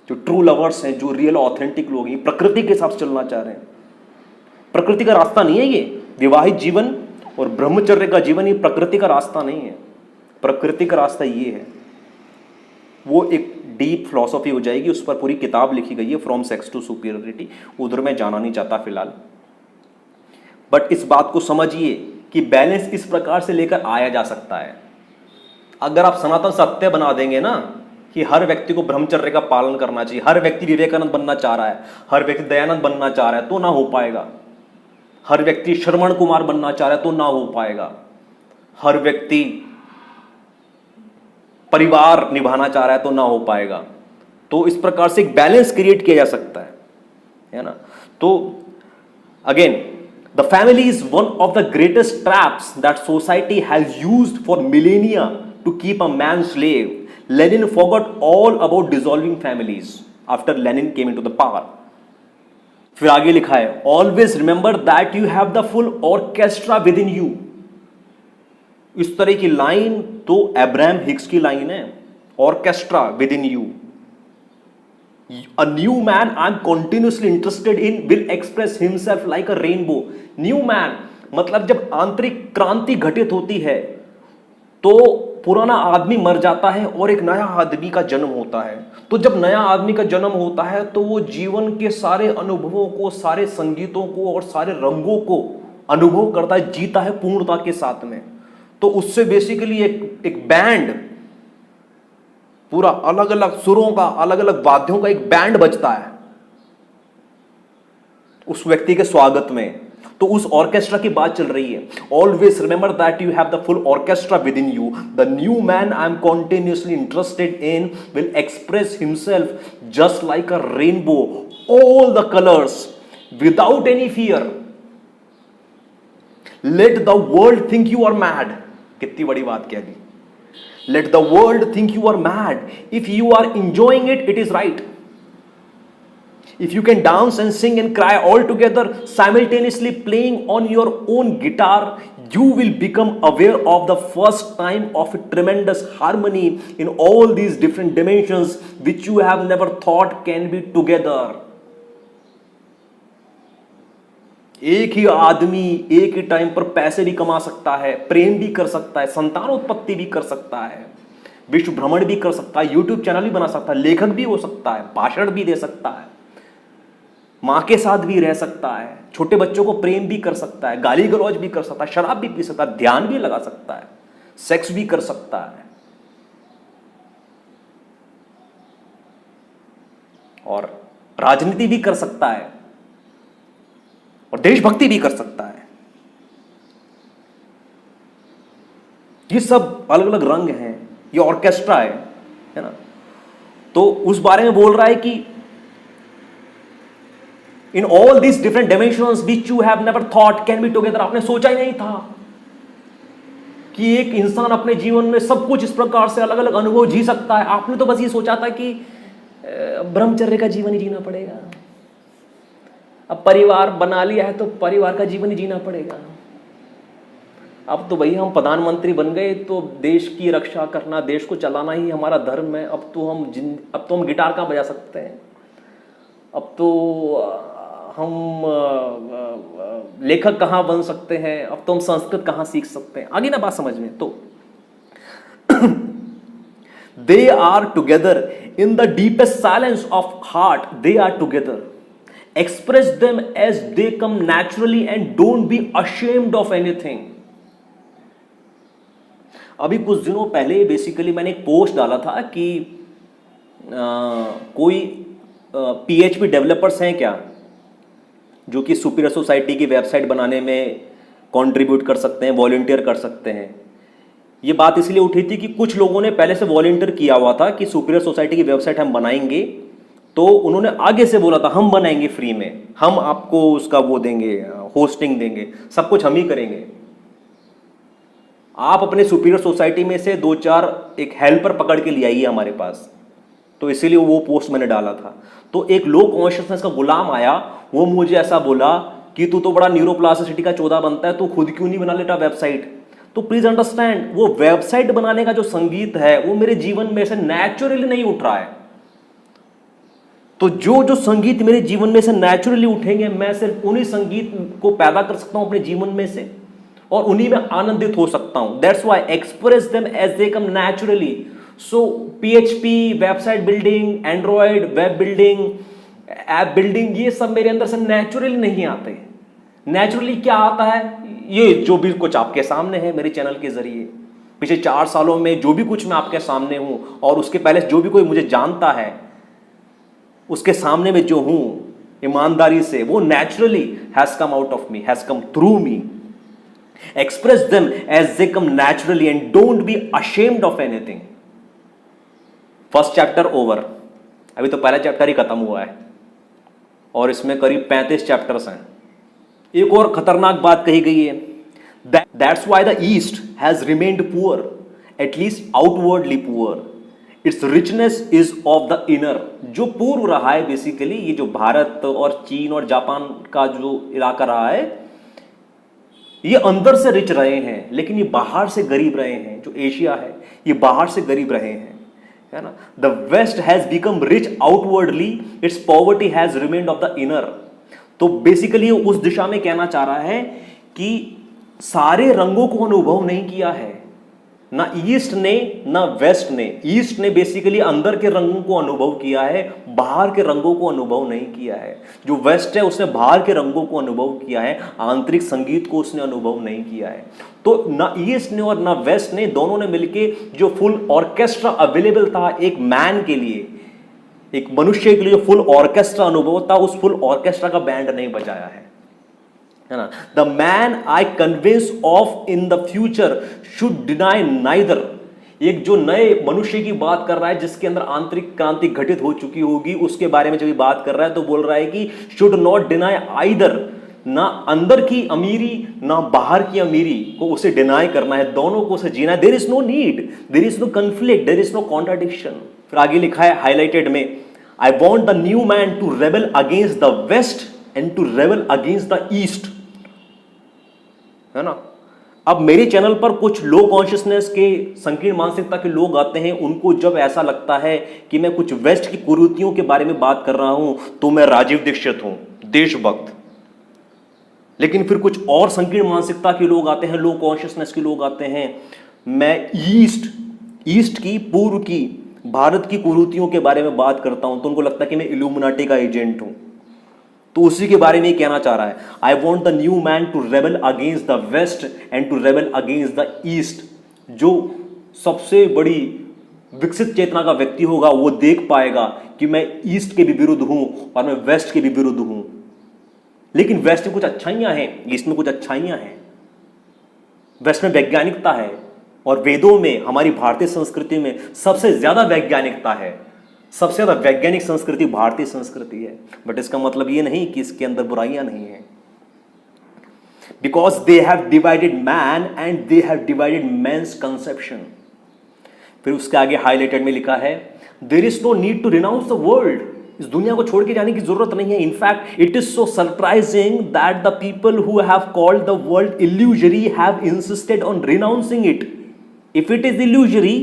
जो ट्रू लवर्स हैं, जो रियल ऑथेंटिक लोग हैं, प्रकृति के हिसाब से चलना चाह रहे हैं, प्रकृति का रास्ता नहीं है ये। विवाहित जीवन और ब्रह्मचर्य का जीवन ये प्रकृति का रास्ता नहीं है। प्रकृति का रास्ता ये है, वो एक डीप फिलॉसफी हो जाएगी, उस पर पूरी किताब लिखी गई है, फ्रॉम सेक्स टू सुपीरियरिटी। उधर मैं जाना नहीं चाहता फिलहाल, बट इस बात को समझिए कि बैलेंस इस प्रकार से लेकर आया जा सकता है। अगर आप सनातन सत्य बना देंगे ना कि हर व्यक्ति को ब्रह्मचर्य का पालन करना चाहिए, हर व्यक्ति विवेकानंद बनना चाह रहा है, हर व्यक्ति दयानंद बनना चाह रहा है, तो ना हो पाएगा। हर व्यक्ति श्रवण कुमार बनना चाह रहा है तो ना हो पाएगा। हर व्यक्ति परिवार निभाना चाह रहा है तो ना हो पाएगा। तो इस प्रकार से एक बैलेंस क्रिएट किया जा सकता है ना। तो again, the family is one of the greatest traps that society has used for millennia to keep a man slave. Lenin forgot all about dissolving families after Lenin came into the power. फिर आगे लिखा है, always remember that you have the full orchestra within you. इस तरह की line तो Abraham Hicks की line है, orchestra within you. A new man I'm continuously interested in will express himself like a rainbow. New man मतलब जब आंतरिक क्रांति घटित होती है तो पुराना आदमी मर जाता है और एक नया आदमी का जन्म होता है। तो जब नया आदमी का जन्म होता है तो वो जीवन के सारे अनुभवों को, सारे संगीतों को और सारे रंगों को अनुभव करता है, जीता है पूर्णता के साथ में। तो उससे बेसिकली एक बैंड, पूरा अलग अलग सुरों का, अलग अलग वाद्यों का एक बैंड बजता है उस व्यक्ति के स्वागत में। तो उस ऑर्केस्ट्रा की बात चल रही है। Always remember that you have the full orchestra within you. The new man I am continuously interested in will express himself just like a rainbow, all the colours without any fear. Let the world think you are mad. कितनी बड़ी बात कह दी. Let the world think you are mad. If you are enjoying it, it is right. If you can dance and sing and cry all together, simultaneously playing on your own guitar, you will become aware of the first time of a tremendous harmony in all these different dimensions which you have never thought can be together. एक ही आदमी एक ही time पर पैसे भी कमा सकता है, प्रेम भी कर सकता है, संतानोत्पत्ति भी कर सकता है, विश्व भ्रमण भी कर सकता है, यूट्यूब चैनल भी बना सकता है, लेखक भी हो सकता है, भाषण भी दे सकता है, मां के साथ भी रह सकता है, छोटे बच्चों को प्रेम भी कर सकता है, गाली गलौज भी कर सकता है, शराब भी पी सकता है, ध्यान भी लगा सकता है, सेक्स भी कर सकता है और राजनीति भी कर सकता है और देशभक्ति भी कर सकता है. ये सब अलग अलग रंग हैं, ये ऑर्केस्ट्रा है ना. तो उस बारे में बोल रहा है कि in all these different dimensions which you have never thought can be together. आपने सोचा ही नहीं था कि एक इंसान अपने जीवन में सब कुछ इस प्रकार से अलग अलग अनुभव जी सकता है. आपने तो बस ये सोचा था कि ब्रह्मचर्य का जीवन ही जीना पड़ेगा. अब परिवार बना लिया है तो परिवार का जीवन ही जीना पड़ेगा. अब तो भैया हम प्रधानमंत्री बन गए तो देश की रक्षा करना, देश को चलाना ही हमारा धर्म है. अब तो हम गिटार कहाँ बजा सकते हैं. अब तो हम लेखक कहाँ बन सकते हैं. अब तो हम संस्कृत कहाँ सीख सकते हैं. आगे ना बात समझ में. तो they are together in the deepest silence of heart. They are together. Express them as they come naturally and don't be ashamed of anything. अभी कुछ दिनों पहले बेसिकली मैंने एक पोस्ट डाला था कि कोई PHP डेवलपर्स हैं क्या जो कि सुपीरियर सोसाइटी की वेबसाइट बनाने में कंट्रीब्यूट कर सकते हैं, वॉलंटियर कर सकते हैं. ये बात इसलिए उठी थी कि कुछ लोगों ने पहले से वॉलंटियर किया हुआ था कि सुपीरियर सोसाइटी की वेबसाइट हम बनाएंगे. तो उन्होंने आगे से बोला था हम बनाएंगे फ्री में, हम आपको उसका वो देंगे, होस्टिंग देंगे, सब कुछ हम ही करेंगे. आप अपने सुपीरियर सोसाइटी में से 2-4 एक हेल्पर पकड़ के ले आइए हमारे पास. तो इसीलिए वो पोस्ट मैंने डाला था. तो एक लो कॉन्शियसनेस का गुलाम आया, वो मुझे ऐसा बोला कि तू तो बड़ा न्यूरोप्लास्टिसिटी का चौधा बनता है, तो खुद क्यों नहीं बना लेता वेबसाइट. तो प्लीज अंडरस्टैंड, वो वेबसाइट बनाने का जो संगीत है वो मेरे जीवन में से नेचुरली नहीं उठ रहा है. तो जो संगीत मेरे जीवन में से नेचुरली उठेंगे, मैं सिर्फ उन्हीं संगीत को पैदा कर सकता हूं अपने जीवन में से और उन्हीं में आनंदित हो सकता हूं. That's why express them as they come naturally. So PHP, website building, android web building, app building, ये सब मेरे अंदर से नेचुरली नहीं आते. नेचुरली क्या आता है, ये जो भी कुछ आपके सामने है मेरे चैनल के जरिए, पिछले 4 सालों में जो भी कुछ मैं आपके सामने हूं और उसके पहले जो भी कोई मुझे जानता है उसके सामने में जो हूं ईमानदारी से, वो naturally has come out of me, has come through me. Express them as they come naturally and don't be ashamed of anything. First chapter over, अभी तो पहला चैप्टर ही खत्म हुआ है और इसमें करीब 35 चैप्टर्स हैं। एक और खतरनाक बात कही गई है, that's why the east has remained poor, at least outwardly poor, it's richness is of the inner. जो पूर्व रहा है बेसिकली, ये जो भारत और चीन और जापान का जो इलाका रहा है, ये अंदर से रिच रहे हैं लेकिन ये बाहर से गरीब रहे हैं। जो एशिया है ये बाहर से गरीब रहे हैं, है ना। The west has become rich outwardly, its poverty has remained of the inner. तो बेसिकली उस दिशा में कहना चाह रहा है कि सारे रंगों को अनुभव नहीं किया है, ना ईस्ट ने ना वेस्ट ने। ईस्ट ने बेसिकली अंदर के रंगों को अनुभव किया है, बाहर के रंगों को अनुभव नहीं किया है। जो वेस्ट है उसने बाहर के रंगों को अनुभव किया है, आंतरिक संगीत को उसने अनुभव नहीं किया है। तो ना ईस्ट ने और ना वेस्ट ने, दोनों ने मिलके जो फुल ऑर्केस्ट्रा अवेलेबल था एक मैन के लिए, एक मनुष्य के लिए जो फुल ऑर्केस्ट्रा अनुभव था, उस फुल ऑर्केस्ट्रा का बैंड नहीं बजाया है ना। The man I convince of in the future should deny neither. एक जो नए मनुष्य की बात कर रहा है जिसके अंदर आंतरिक क्रांति घटित हो चुकी होगी, उसके बारे में जब बात कर रहा है तो बोल रहा है कि शुड नॉट डिनाई आइदर, ना अंदर की अमीरी ना बाहर की अमीरी को उसे डिनाई करना है, दोनों को उसे जीना है। There is no need, there is no conflict, there is no contradiction. फिर आगे लिखा है हाईलाइटेड में, I want the new man to rebel against the west and to rebel against the east, है ना। अब मेरे चैनल पर कुछ लो कॉन्शियसनेस के, संकीर्ण मानसिकता के लोग आते हैं, उनको जब ऐसा लगता है कि मैं कुछ वेस्ट की कुरीतियों के बारे में बात कर रहा हूं तो मैं राजीव दीक्षित हूं, देशभक्त। लेकिन फिर कुछ और संकीर्ण मानसिकता के लोग आते हैं, लो कॉन्शियसनेस के लोग आते हैं, मैं ईस्ट की, पूर्व की, भारत की कुरीतियों के बारे में बात करता हूं तो उनको लगता है कि मैं इल्यूमिनाटी का एजेंट हूं। तो उसी के बारे में ही कहना चाह रहा है, I want the new man to rebel against the west and to rebel against the east. जो सबसे बड़ी विकसित चेतना का व्यक्ति होगा वो देख पाएगा कि मैं ईस्ट के भी विरुद्ध हूं और मैं वेस्ट के भी विरुद्ध हूं। लेकिन वेस्ट में कुछ अच्छाइयां हैं, ईस्ट में कुछ अच्छाइयां हैं। वेस्ट में वैज्ञानिकता है और वेदों में, हमारी भारतीय संस्कृति में सबसे ज्यादा वैज्ञानिकता है, सबसे ज्यादा वैज्ञानिक संस्कृति भारतीय संस्कृति है। बट इसका मतलब ये नहीं कि इसके अंदर बुराइयां नहीं है, because they have divided man and they have divided man's conception. फिर उसके आगे हाईलाइटेड में लिखा है, there is no need to renounce the world. इस दुनिया को छोड़ के जाने की जरूरत नहीं है। In fact it is so surprising that the people who have called the world illusory have insisted on renouncing it. If it is illusory,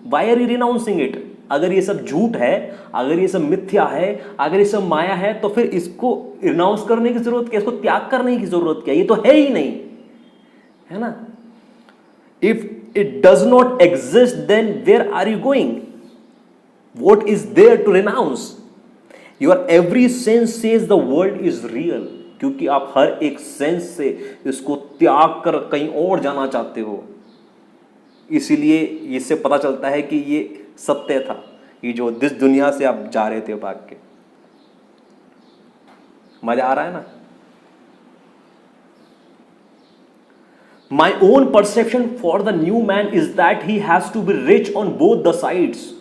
why are you renouncing it? अगर ये सब झूठ है, अगर ये सब मिथ्या है, अगर ये सब माया है, तो फिर इसको रिनाउंस करने की जरूरत क्या, इसको त्याग करने की जरूरत क्या? ये तो है ही नहीं, है ना। If it does not exist then where are you going? What is there to renounce? Your every sense says the world is real, क्योंकि आप हर एक सेंस से इसको त्याग कर कहीं और जाना चाहते हो। इसीलिए इससे पता चलता है कि ये सत्य था, ये जो जिस दुनिया से आप जा रहे थे भाग के। मजा आ रहा है ना? My own perception for the new man is that he has to be rich on both the sides.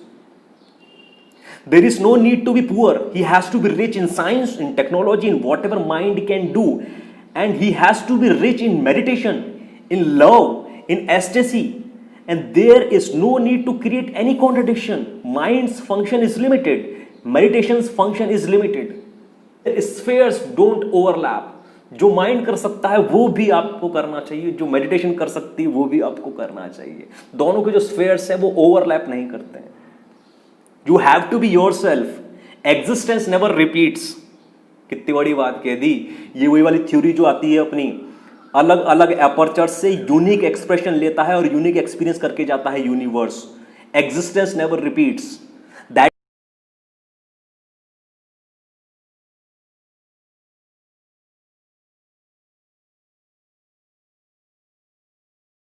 There is no need to be poor. He has to be rich in science, in technology, in whatever mind can do. And he has to be rich in meditation, in love, in ecstasy. And there is no need to create any contradiction. Mind's function is limited. Meditation's function is limited. The spheres don't overlap. जो mind कर सकता है वो भी आपको करना चाहिए, जो मेडिटेशन कर सकती है वो भी आपको करना चाहिए। दोनों के जो स्फेयर्स हैं वो ओवरलैप नहीं करते हैं। You have to be yourself. Existence never repeats. कितनी बड़ी बात कह दी। ये वही वाली थ्योरी जो आती है अपनी, अलग अलग एपर्चर से यूनिक एक्सप्रेशन लेता है और यूनिक एक्सपीरियंस करके जाता है यूनिवर्स। Existence never repeats.